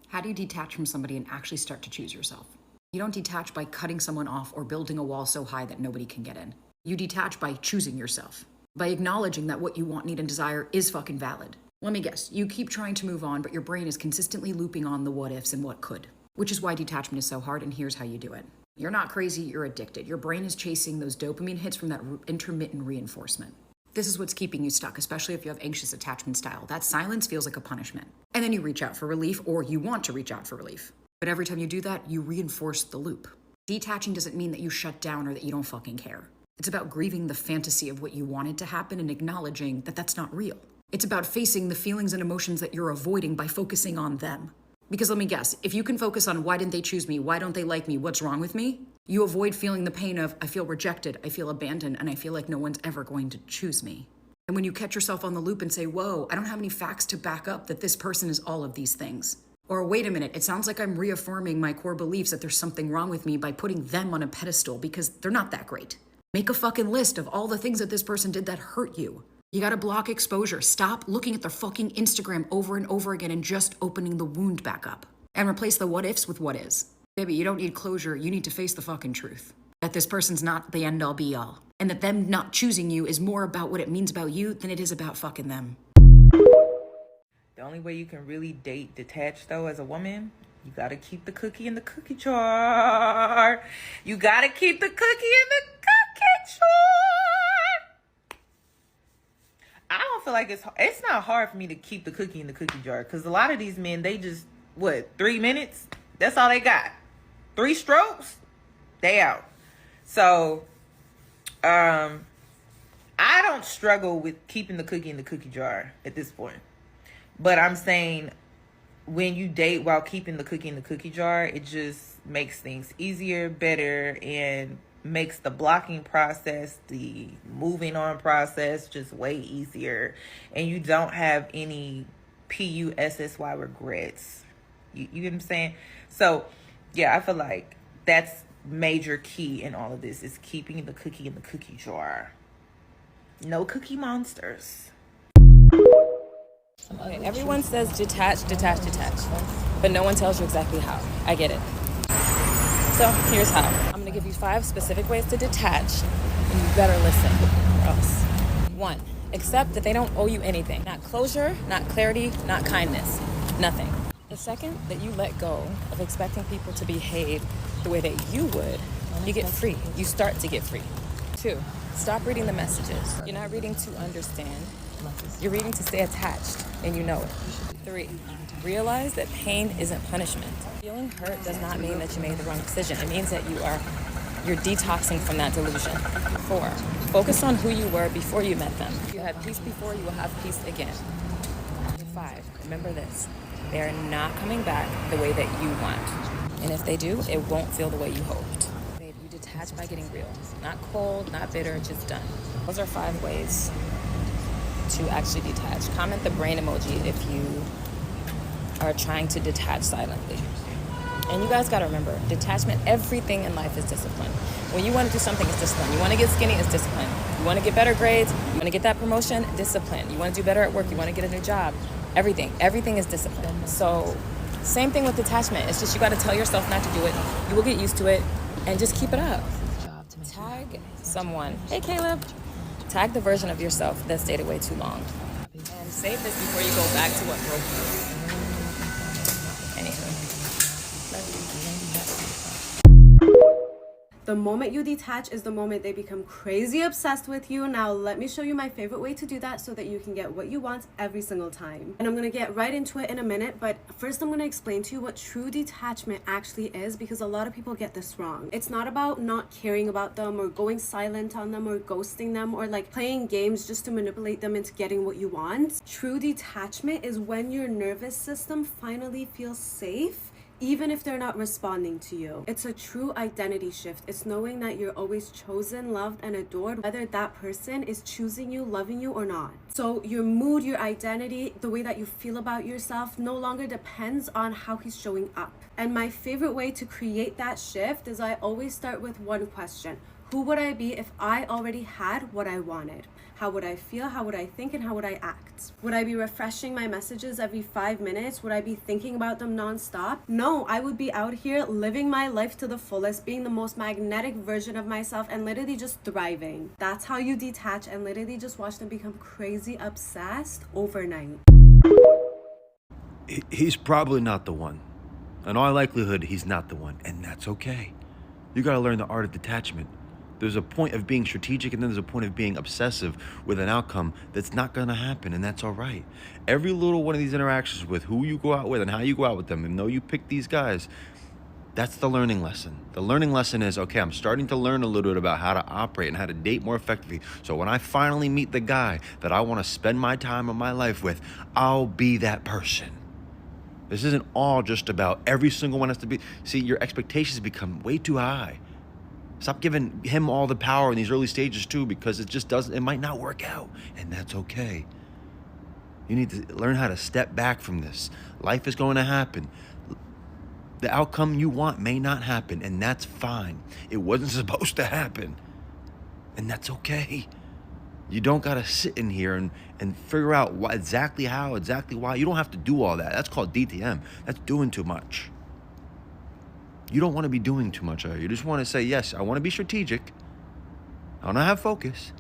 How do you detach from somebody and actually start to choose yourself? You don't detach by cutting someone off or building a wall so high that nobody can get in. You detach by choosing yourself, by acknowledging that what you want, need, and desire is fucking valid. Let me guess, you keep trying to move on, but your brain is consistently looping on the what ifs and what could, which is why detachment is so hard, and here's how you do it. You're not crazy, you're addicted. Your brain is chasing those dopamine hits from that intermittent reinforcement. This is what's keeping you stuck, especially if you have anxious attachment style. That silence feels like a punishment. And then you reach out for relief, or you want to reach out for relief. But every time you do that, you reinforce the loop. Detaching doesn't mean that you shut down or that you don't fucking care. It's about grieving the fantasy of what you wanted to happen and acknowledging that that's not real. It's about facing the feelings and emotions that you're avoiding by focusing on them. Because let me guess, if you can focus on why didn't they choose me, why don't they like me, what's wrong with me, you avoid feeling the pain of I feel rejected, I feel abandoned, and I feel like no one's ever going to choose me. And when you catch yourself on the loop and say, whoa, I don't have any facts to back up that this person is all of these things. Or wait a minute, it sounds like I'm reaffirming my core beliefs that there's something wrong with me by putting them on a pedestal because they're not that great. Make a fucking list of all the things that this person did that hurt you. You gotta block exposure. Stop looking at their fucking Instagram over and over again and just opening the wound back up. And replace the what ifs with what is. Baby, you don't need closure, you need to face the fucking truth. That this person's not the end all be all. And that them not choosing you is more about what it means about you than it is about fucking them. The only way you can really date detached though as a woman, you gotta keep the cookie in the cookie jar. You gotta keep the cookie in the cookie jar. I don't feel like it's not hard for me to keep the cookie in the cookie jar because a lot of these men, they just, 3 minutes? That's all they got. 3 strokes? They out. So, I don't struggle with keeping the cookie in the cookie jar at this point. But I'm saying when you date while keeping the cookie in the cookie jar, it just makes things easier, better, and makes the blocking process, the moving on process just way easier. And you don't have any PUSSY regrets. You get what I'm saying? So, yeah, I feel like that's major key in all of this is keeping the cookie in the cookie jar. No cookie monsters. Okay, everyone says detach, detach, detach, but no one tells you exactly how. I get it. So here's how. I'm gonna give you 5 specific ways to detach, and you better listen or else. 1, Accept that they don't owe you anything. Not closure, not clarity, not kindness. Nothing. The second that you let go of expecting people to behave the way that you would, you get free. You start to get free. 2, stop reading the messages. You're not reading to understand. You're reading to stay attached, and you know it. 3, realize that pain isn't punishment. Feeling hurt does not mean that you made the wrong decision. It means that you're detoxing from that delusion. 4, focus on who you were before you met them. You had peace before, you will have peace again. 5, remember this. They're not coming back the way that you want. And if they do, it won't feel the way you hoped. Babe, you detach by getting real. Not cold, not bitter, just done. Those are 5 ways to actually detach. Comment the brain emoji if you are trying to detach silently. And you guys gotta remember, detachment, everything in life is discipline. When you wanna do something, it's discipline. You wanna get skinny, it's discipline. You wanna get better grades, you wanna get that promotion, discipline. You wanna do better at work, you wanna get a new job. Everything is discipline. So same thing with detachment. It's just you gotta tell yourself not to do it. You will get used to it and just keep it up. Tag someone. Hey Caleb. Tag the version of yourself that stayed away too long. And save this before you go back to what broke you. Anywho. Love you. The moment you detach is the moment they become crazy obsessed with you. Now, let me show you my favorite way to do that so that you can get what you want every single time. And I'm going to get right into it in a minute, but first I'm going to explain to you what true detachment actually is, because a lot of people get this wrong. It's not about not caring about them or going silent on them or ghosting them or like playing games just to manipulate them into getting what you want. True detachment is when your nervous system finally feels safe, even if they're not responding to you. It's a true identity shift. It's knowing that you're always chosen, loved, and adored, whether that person is choosing you, loving you, or not. So your mood, your identity, the way that you feel about yourself no longer depends on how he's showing up. And my favorite way to create that shift is I always start with one question. Who would I be if I already had what I wanted? How would I feel? How would I think? And how would I act? Would I be refreshing my messages every 5 minutes? Would I be thinking about them nonstop? No, I would be out here living my life to the fullest, being the most magnetic version of myself and literally just thriving. That's how you detach and literally just watch them become crazy obsessed overnight. He's probably not the one. In all likelihood, he's not the one, and that's okay. You gotta learn the art of detachment. There's a point of being strategic, and then there's a point of being obsessive with an outcome that's not gonna happen, and that's all right. Every little one of these interactions with who you go out with and how you go out with them, and know you pick these guys, that's the learning lesson. The learning lesson is, okay, I'm starting to learn a little bit about how to operate and how to date more effectively. So when I finally meet the guy that I wanna spend my time of my life with, I'll be that person. This isn't all just about every single one has to be. See, your expectations become way too high. Stop giving him all the power in these early stages too, because it might not work out, and that's okay. You need to learn how to step back from this. Life is going to happen. The outcome you want may not happen, and that's fine. It wasn't supposed to happen, and that's okay. You don't gotta sit in here and figure out exactly why. You don't have to do all that. That's called DTM. That's doing too much. You don't want to be doing too much. You just want to say, yes, I want to be strategic. I want to have focus,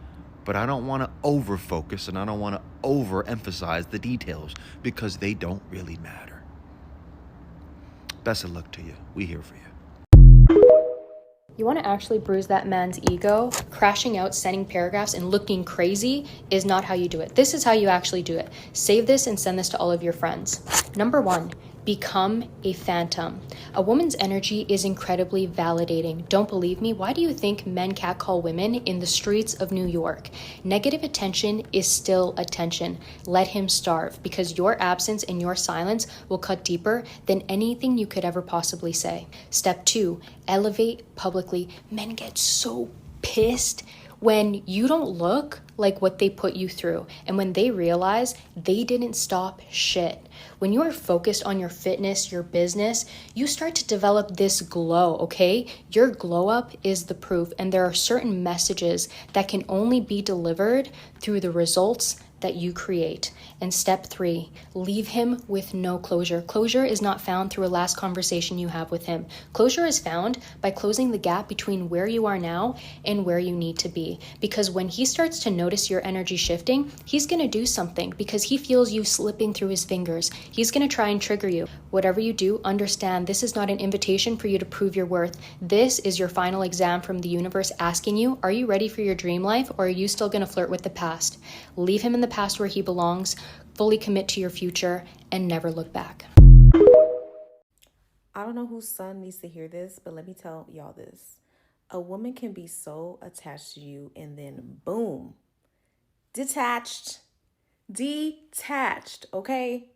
but I don't want to over-focus and I don't want to over-emphasize the details because they don't really matter. Best of luck to you. We here for you. You want to actually bruise that man's ego, crashing out, sending paragraphs, and looking crazy is not how you do it. This is how you actually do it. Save this and send this to all of your friends. Number 1, become a phantom. A woman's energy is incredibly validating. Don't believe me? Why do you think men catcall women in the streets of New York? Negative attention is still attention. Let him starve, because your absence and your silence will cut deeper than anything you could ever possibly say. Step 2, elevate publicly. Men get so pissed when you don't look like what they put you through, and when they realize they didn't stop shit. When you are focused on your fitness, your business, you start to develop this glow, okay? Your glow up is the proof, and there are certain messages that can only be delivered through the results that you create. And step 3, leave him with no closure. Closure is not found through a last conversation you have with him. Closure is found by closing the gap between where you are now and where you need to be. Because when he starts to notice notice your energy shifting, he's gonna do something because he feels you slipping through his fingers. He's gonna try and trigger you. Whatever you do, understand this is not an invitation for you to prove your worth. This is your final exam from the universe asking you, are you ready for your dream life, or are you still gonna flirt with the past? Leave him in the past where he belongs, fully commit to your future, and never look back. I don't know whose son needs to hear this, but let me tell y'all this. A woman can be so attached to you and then boom, detached, okay?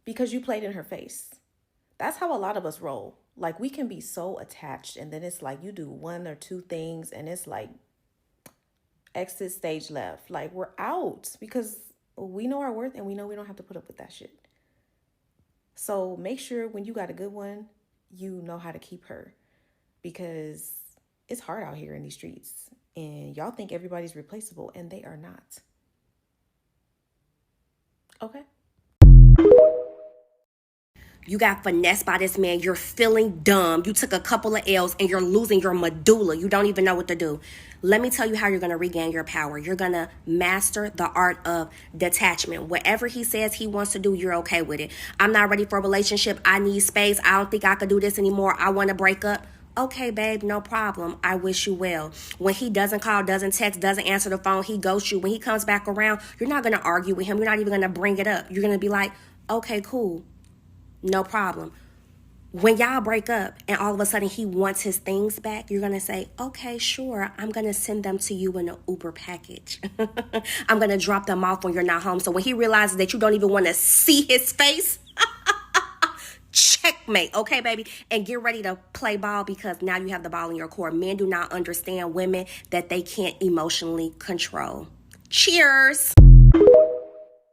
Because you played in her face. That's how a lot of us roll. Like, we can be so attached and then it's like you do one or two things and it's like exit stage left. Like, we're out because we know our worth and we know we don't have to put up with that shit. So make sure when you got a good one, you know how to keep her, because it's hard out here in these streets and y'all think everybody's replaceable and they are not. Okay. You got finessed by this man. You're feeling dumb. You took a couple of L's and you're losing your medulla. You don't even know what to do. Let me tell you how you're going to regain your power. You're going to master the art of detachment. Whatever he says he wants to do, you're okay with it. I'm not ready for a relationship. I need space. I don't think I could do this anymore. I want to break up. Okay, babe, no problem. I wish you well. When he doesn't call, doesn't text, doesn't answer the phone, he ghosts you. When he comes back around, you're not going to argue with him. You're not even going to bring it up. You're going to be like, okay, cool. No problem. When y'all break up and all of a sudden he wants his things back, you're going to say, okay, sure, I'm going to send them to you in an Uber package. I'm going to drop them off when you're not home. So when he realizes that you don't even want to see his face, checkmate, okay, baby? And get ready to play ball, because now you have the ball in your court. Men do not understand women that they can't emotionally control. Cheers.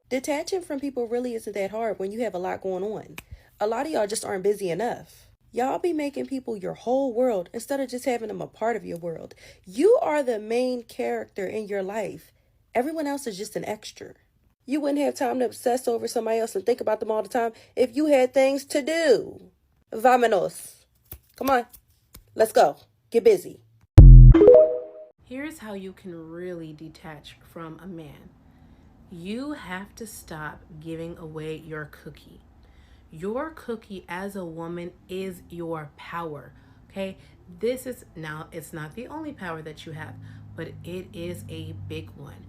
Detaching from people really isn't that hard when you have a lot going on. A lot of y'all just aren't busy enough. Y'all be making people your whole world instead of just having them a part of your world. You are the main character in your life. Everyone else is just an extra. You wouldn't have time to obsess over somebody else and think about them all the time if you had things to do. Vámonos. Come on. Let's go. Get busy. Here's how you can really detach from a man. You have to stop giving away your cookie. Your cookie as a woman is your power, okay? This is, now, it's not the only power that you have, but it is a big one.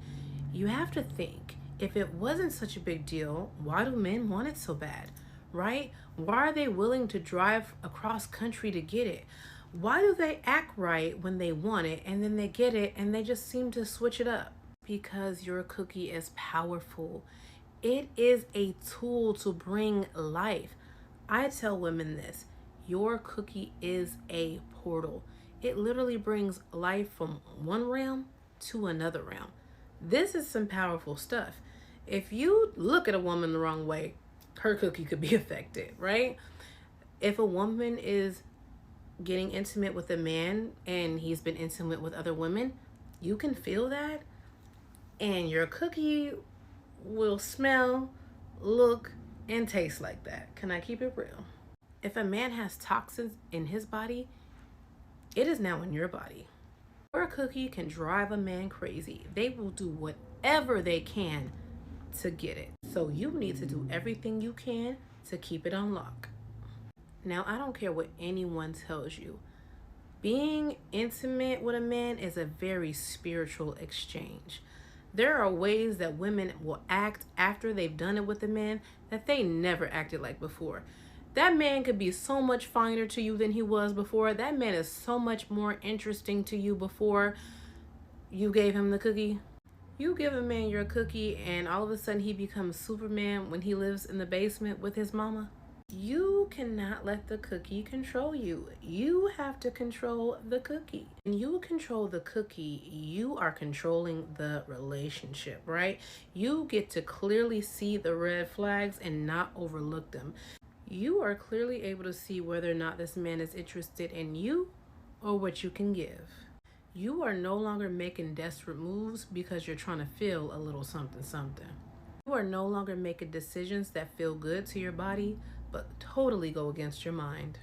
You have to think, if it wasn't such a big deal, why do men want it so bad, right? Why are they willing to drive across country to get it? Why do they act right when they want it and then they get it and they just seem to switch it up? Because your cookie is powerful. It is a tool to bring life. I tell women this, your cookie is a portal. It literally brings life from one realm to another realm. This is some powerful stuff. If you look at a woman the wrong way, her cookie could be affected, right? If a woman is getting intimate with a man and he's been intimate with other women, you can feel that, and your cookie will smell, look, and taste like that. Can I keep it real? If a man has toxins in his body, it is now in your body. Your cookie can drive a man crazy. They will do whatever they can to get it. So you need to do everything you can to keep it on lock. Now, I don't care what anyone tells you. Being intimate with a man is a very spiritual exchange. There are ways that women will act after they've done it with a man that they never acted like before. That man could be so much finer to you than he was before. That man is so much more interesting to you before you gave him the cookie. You give a man your cookie and all of a sudden he becomes Superman when he lives in the basement with his mama. You cannot let the cookie control you. You have to control the cookie. When you control the cookie, you are controlling the relationship, right? You get to clearly see the red flags and not overlook them. You are clearly able to see whether or not this man is interested in you or what you can give. You are no longer making desperate moves because you're trying to feel a little something something. You are no longer making decisions that feel good to your body but totally go against your mind.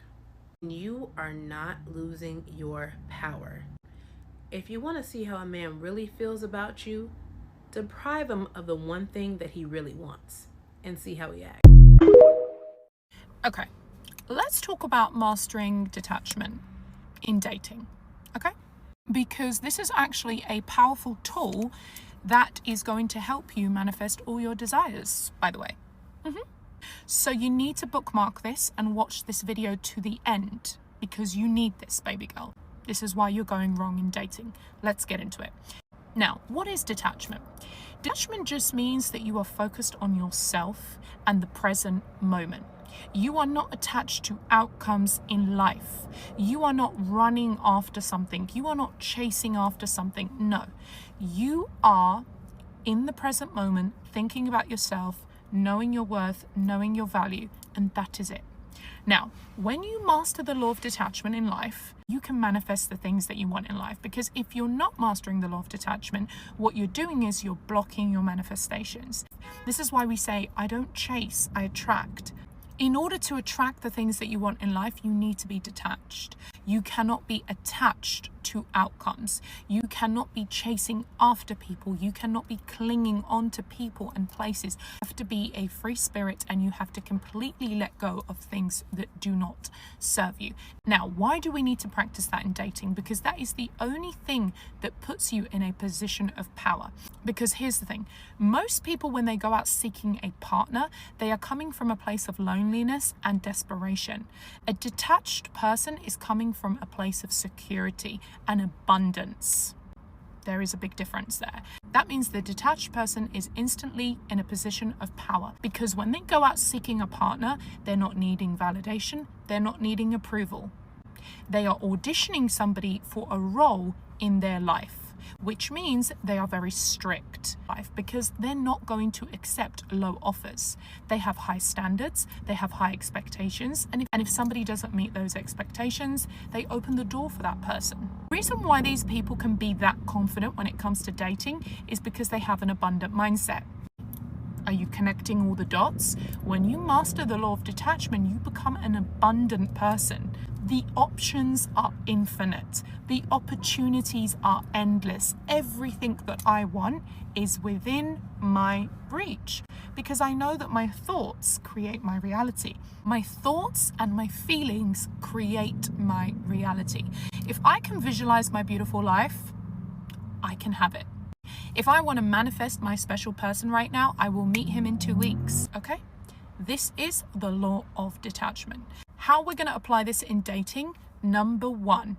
You are not losing your power. If you want to see how a man really feels about you, deprive him of the one thing that he really wants and see how he acts. Okay, let's talk about mastering detachment in dating, okay? Because this is actually a powerful tool that is going to help you manifest all your desires, by the way. So you need to bookmark this and watch this video to the end because you need this, baby girl. This is why you're going wrong in dating. Let's get into it. Now, what is detachment? Detachment just means that you are focused on yourself and the present moment. You are not attached to outcomes in life. You are not running after something. You are not chasing after something. No, you are in the present moment, thinking about yourself, knowing your worth, knowing your value, and that is it. Now, when you master the law of detachment in life, you can manifest the things that you want in life. Because if you're not mastering the law of detachment, what you're doing is you're blocking your manifestations. This is why we say, I don't chase, I attract. In order to attract the things that you want in life, you need to be detached. You cannot be attached to outcomes. You cannot be chasing after people. You cannot be clinging on to people and places. You have to be a free spirit and you have to completely let go of things that do not serve you. Now, why do we need to practice that in dating? Because that is the only thing that puts you in a position of power. Because here's the thing, most people when they go out seeking a partner, they are coming from a place of loneliness and desperation. A detached person is coming from a place of security and abundance. There is a big difference there. That means the detached person is instantly in a position of power because when they go out seeking a partner, they're not needing validation, they're not needing approval. They are auditioning somebody for a role in their life, which means they are very strict because they're not going to accept low offers. They have high standards, they have high expectations, and if somebody doesn't meet those expectations, they open the door for that person. The reason why these people can be that confident when it comes to dating is because they have an abundant mindset. Are you connecting all the dots? When you master the law of detachment, you become an abundant person. The options are infinite. The opportunities are endless. Everything that I want is within my reach because I know that my thoughts create my reality. My thoughts and my feelings create my reality. If I can visualize my beautiful life, I can have it. If I want to manifest my special person right now, I will meet him in 2 weeks, okay? This is the law of detachment. How we're going to apply this in dating? Number 1,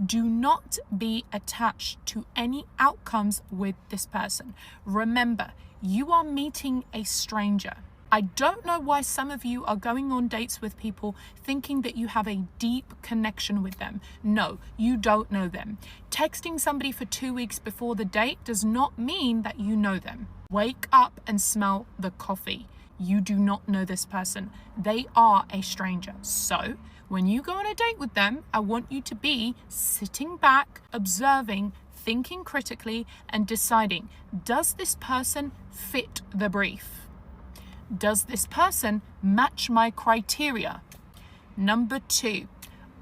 do not be attached to any outcomes with this person. Remember, you are meeting a stranger. I don't know why some of you are going on dates with people thinking that you have a deep connection with them. No, you don't know them. Texting somebody for 2 weeks before the date does not mean that you know them. Wake up and smell the coffee. You do not know this person. They are a stranger. So when you go on a date with them, I want you to be sitting back, observing, thinking critically, and deciding, does this person fit the brief? Does this person match my criteria? Number 2,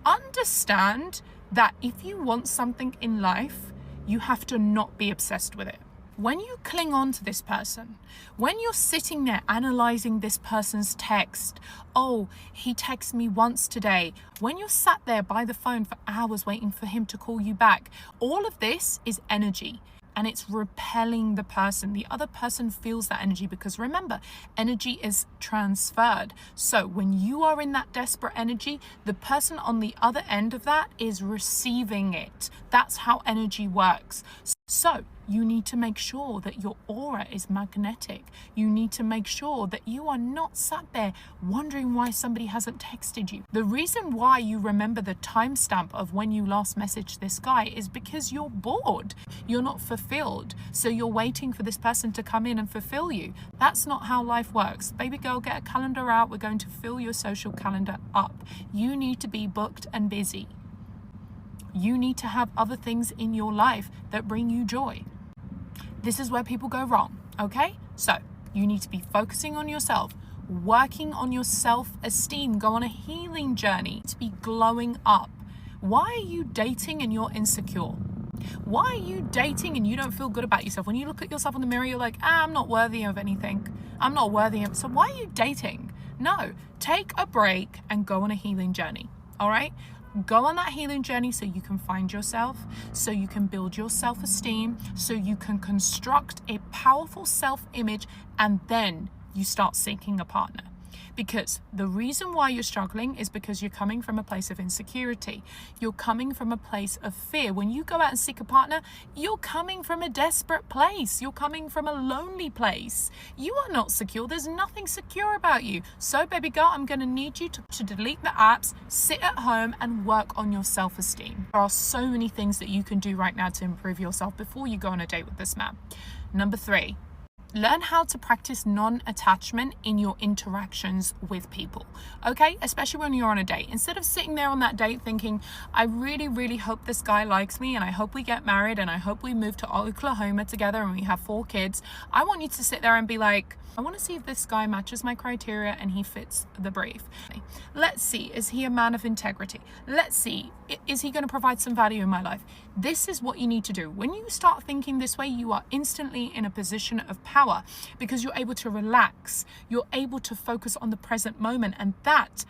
understand that if you want something in life, you have to not be obsessed with it. When you cling on to this person, when you're sitting there analyzing this person's text, oh, he texted me once today, when you're sat there by the phone for hours waiting for him to call you back, all of this is energy. And it's repelling the person. The other person feels that energy because remember, energy is transferred. So when you are in that desperate energy, the person on the other end of that is receiving it. That's how energy works. So you need to make sure that your aura is magnetic. You need to make sure that you are not sat there wondering why somebody hasn't texted you. The reason why you remember the timestamp of when you last messaged this guy is because you're bored. You're not fulfilled. So you're waiting for this person to come in and fulfill you. That's not how life works. Baby girl, get a calendar out. We're going to fill your social calendar up. You need to be booked and busy. You need to have other things in your life that bring you joy. This is where people go wrong, okay? So you need to be focusing on yourself, working on your self-esteem, go on a healing journey to be glowing up. Why are you dating and you're insecure? Why are you dating and you don't feel good about yourself? When you look at yourself in the mirror, you're like, I'm not worthy of anything. I'm not worthy of, so why are you dating? No, take a break and go on a healing journey, all right? Go on that healing journey so you can find yourself, so you can build your self-esteem, so you can construct a powerful self-image, and then you start seeking a partner. Because the reason why you're struggling is because you're coming from a place of insecurity. You're coming from a place of fear. When you go out and seek a partner, you're coming from a desperate place. You're coming from a lonely place. You are not secure. There's nothing secure about you. So, baby girl, I'm going to need you to delete the apps, sit at home and work on your self-esteem. There are so many things that you can do right now to improve yourself before you go on a date with this man. Number 3. Learn how to practice non-attachment in your interactions with people, okay? Especially when you're on a date. Instead of sitting there on that date thinking, I really, really hope this guy likes me and I hope we get married and I hope we move to Oklahoma together and we have 4 kids. I want you to sit there and be like, I want to see if this guy matches my criteria and he fits the brief. Let's see, is he a man of integrity? Let's see, is he going to provide some value in my life? This is what you need to do. When you start thinking this way, you are instantly in a position of power because you're able to relax. You're able to focus on the present moment, and that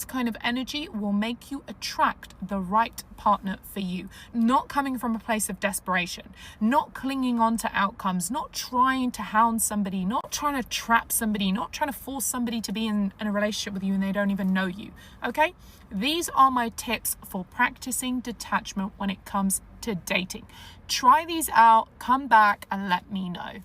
kind of energy will make you attract the right partner for you. Not coming from a place of desperation, not clinging on to outcomes, not trying to hound somebody, not trying to trap somebody, not trying to force somebody to be in a relationship with you and they don't even know you, okay? These are my tips for practicing detachment when it comes to dating. Try these out, come back and let me know.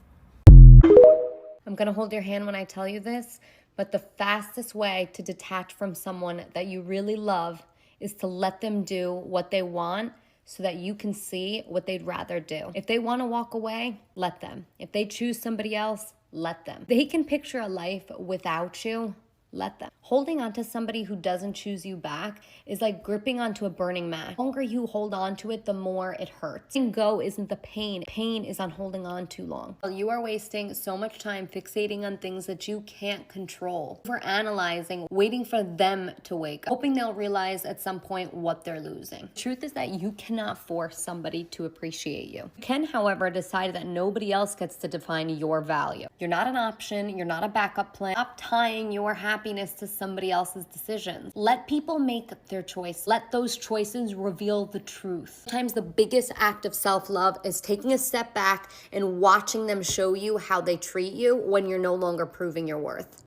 I'm gonna hold your hand when I tell you this, but the fastest way to detach from someone that you really love is to let them do what they want so that you can see what they'd rather do. If they want to walk away, let them. If they choose somebody else, let them. They can picture a life without you. Let them. Holding on to somebody who doesn't choose you back is like gripping onto a burning match. The longer you hold on to it, the more it hurts. Letting go isn't the pain. Pain is on holding on too long. You are wasting so much time fixating on things that you can't control. For analyzing, waiting for them to wake up, hoping they'll realize at some point what they're losing. The truth is that you cannot force somebody to appreciate you. You can, however, decide that nobody else gets to define your value. You're not an option. You're not a backup plan. Stop tying your happiness to somebody else's decisions. Let people make their choice. Let those choices reveal the truth. Sometimes the biggest act of self-love is taking a step back and watching them show you how they treat you when you're no longer proving your worth.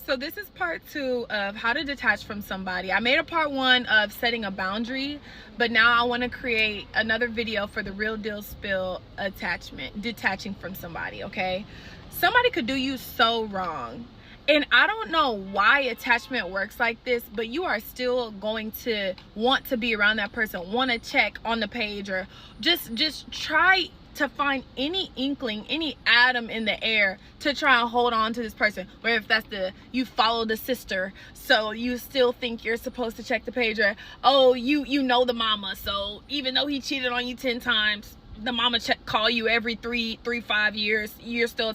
So this is part 2 of how to detach from somebody. I made a part 1 of setting a boundary, but now I want to create another video for the real deal spill attachment, detaching from somebody, okay? Somebody could do you so wrong. And I don't know why attachment works like this, but you are still going to want to be around that person, want to check on the page, or just try to find any inkling, any atom in the air to try and hold on to this person. Where if that's you follow the sister, so you still think you're supposed to check the page, or oh, you know the mama, so even though he cheated on you 10 times, the mama call you every 5 years, you're still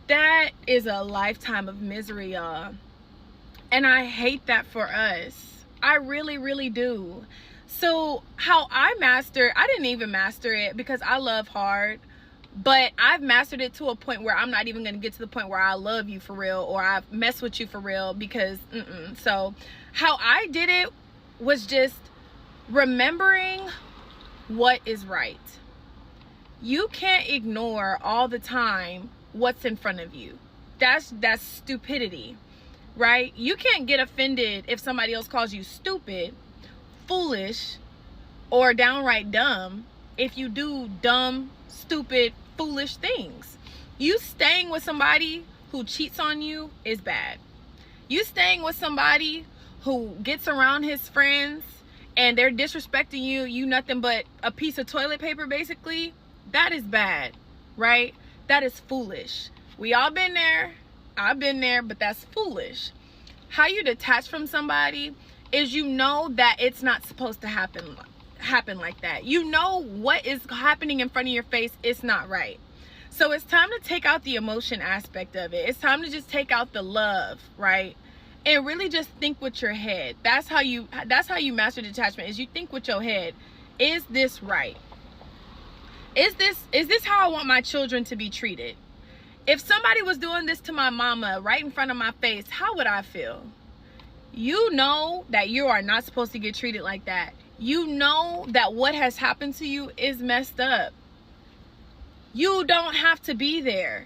that is a lifetime of misery, y'all. And I hate that for us. I really, really do. So how I didn't even master it because I love hard, but I've mastered it to a point where I'm not even going to get to the point where I love you for real or I mess with you for real because, So how I did it was just remembering what is right. You can't ignore all the time what's in front of you. That's stupidity, right? You can't get offended if somebody else calls you stupid, foolish, or downright dumb if you do dumb, stupid, foolish things. You staying with somebody who cheats on you is bad. You staying with somebody who gets around his friends and they're disrespecting you, you nothing but a piece of toilet paper basically, that is bad, right? That is foolish. We all been there. I've been there, but that's foolish. How you detach from somebody is you know that it's not supposed to happen like that. You know what is happening in front of your face, it's not right. So it's time to take out the emotion aspect of it. It's time to just take out the love, right? And really just think with your head. That's how you master detachment, is you think with your head. Is this right? Is this how I want my children to be treated? If somebody was doing this to my mama right in front of my face, how would I feel? You know that you are not supposed to get treated like that. You know that what has happened to you is messed up. You don't have to be there.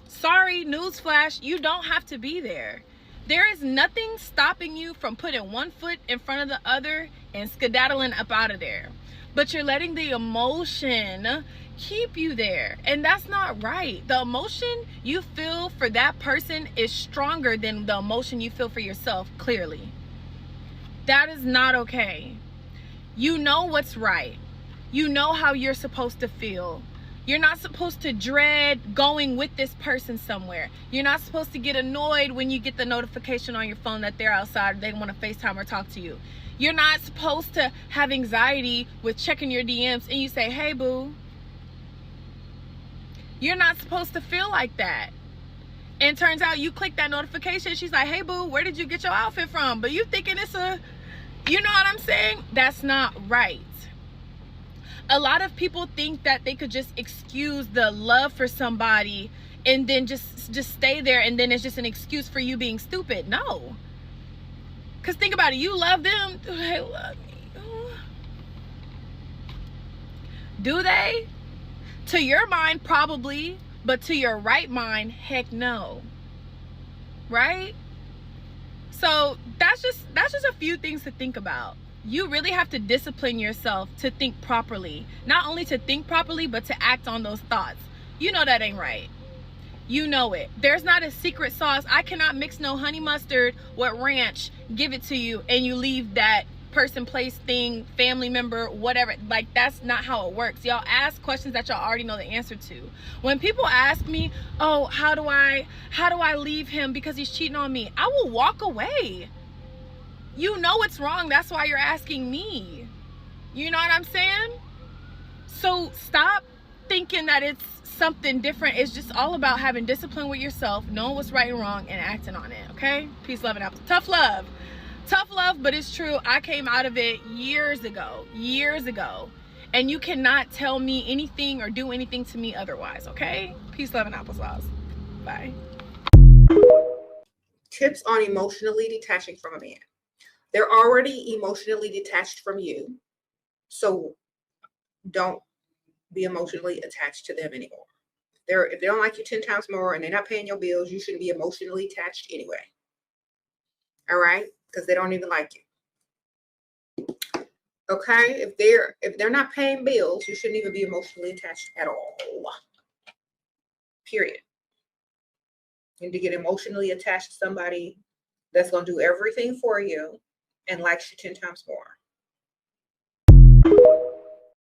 Sorry, newsflash, you don't have to be there. There is nothing stopping you from putting one foot in front of the other and skedaddling up out of there. But you're letting the emotion keep you there. And that's not right. The emotion you feel for that person is stronger than the emotion you feel for yourself, clearly. That is not okay. You know what's right. You know how you're supposed to feel. You're not supposed to dread going with this person somewhere. You're not supposed to get annoyed when you get the notification on your phone that they're outside or they want to FaceTime or talk to you. You're not supposed to have anxiety with checking your DMs and you say, hey, boo. You're not supposed to feel like that. And turns out you click that notification. She's like, hey, boo, where did you get your outfit from? But you thinking it's a, you know what I'm saying? That's not right. A lot of people think that they could just excuse the love for somebody and then just stay there, and then it's just an excuse for you being stupid. No. Because think about it. You love them. Do they love me? Do they? To your mind, probably. But to your right mind, heck no. Right? So that's just a few things to think about. You really have to discipline yourself to think properly. Not only to think properly, but to act on those thoughts. You know that ain't right. You know it. There's not a secret sauce. I cannot mix no honey mustard with ranch, give it to you, and you leave that person, place, thing, family member, whatever. Like, that's not how it works. Y'all ask questions that y'all already know the answer to. When people ask me, oh, how do I leave him because he's cheating on me? I will walk away. You know it's wrong. That's why you're asking me. You know what I'm saying? So stop thinking that it's something different. It's just all about having discipline with yourself, knowing what's right and wrong, and acting on it. Okay? Peace, love, and apples. Tough love, but it's true. I came out of it years ago, and you cannot tell me anything or do anything to me otherwise. Okay? Peace, love, and applesauce. Bye. Tips on emotionally detaching from a man. They're already emotionally detached from you, so don't be emotionally attached to them anymore. If they don't like you 10 times more and they're not paying your bills, you shouldn't be emotionally attached anyway. All right? Because they don't even like you. Okay? If they're not paying bills, you shouldn't even be emotionally attached at all. Period. And to get emotionally attached to somebody that's going to do everything for you and likes you 10 times more.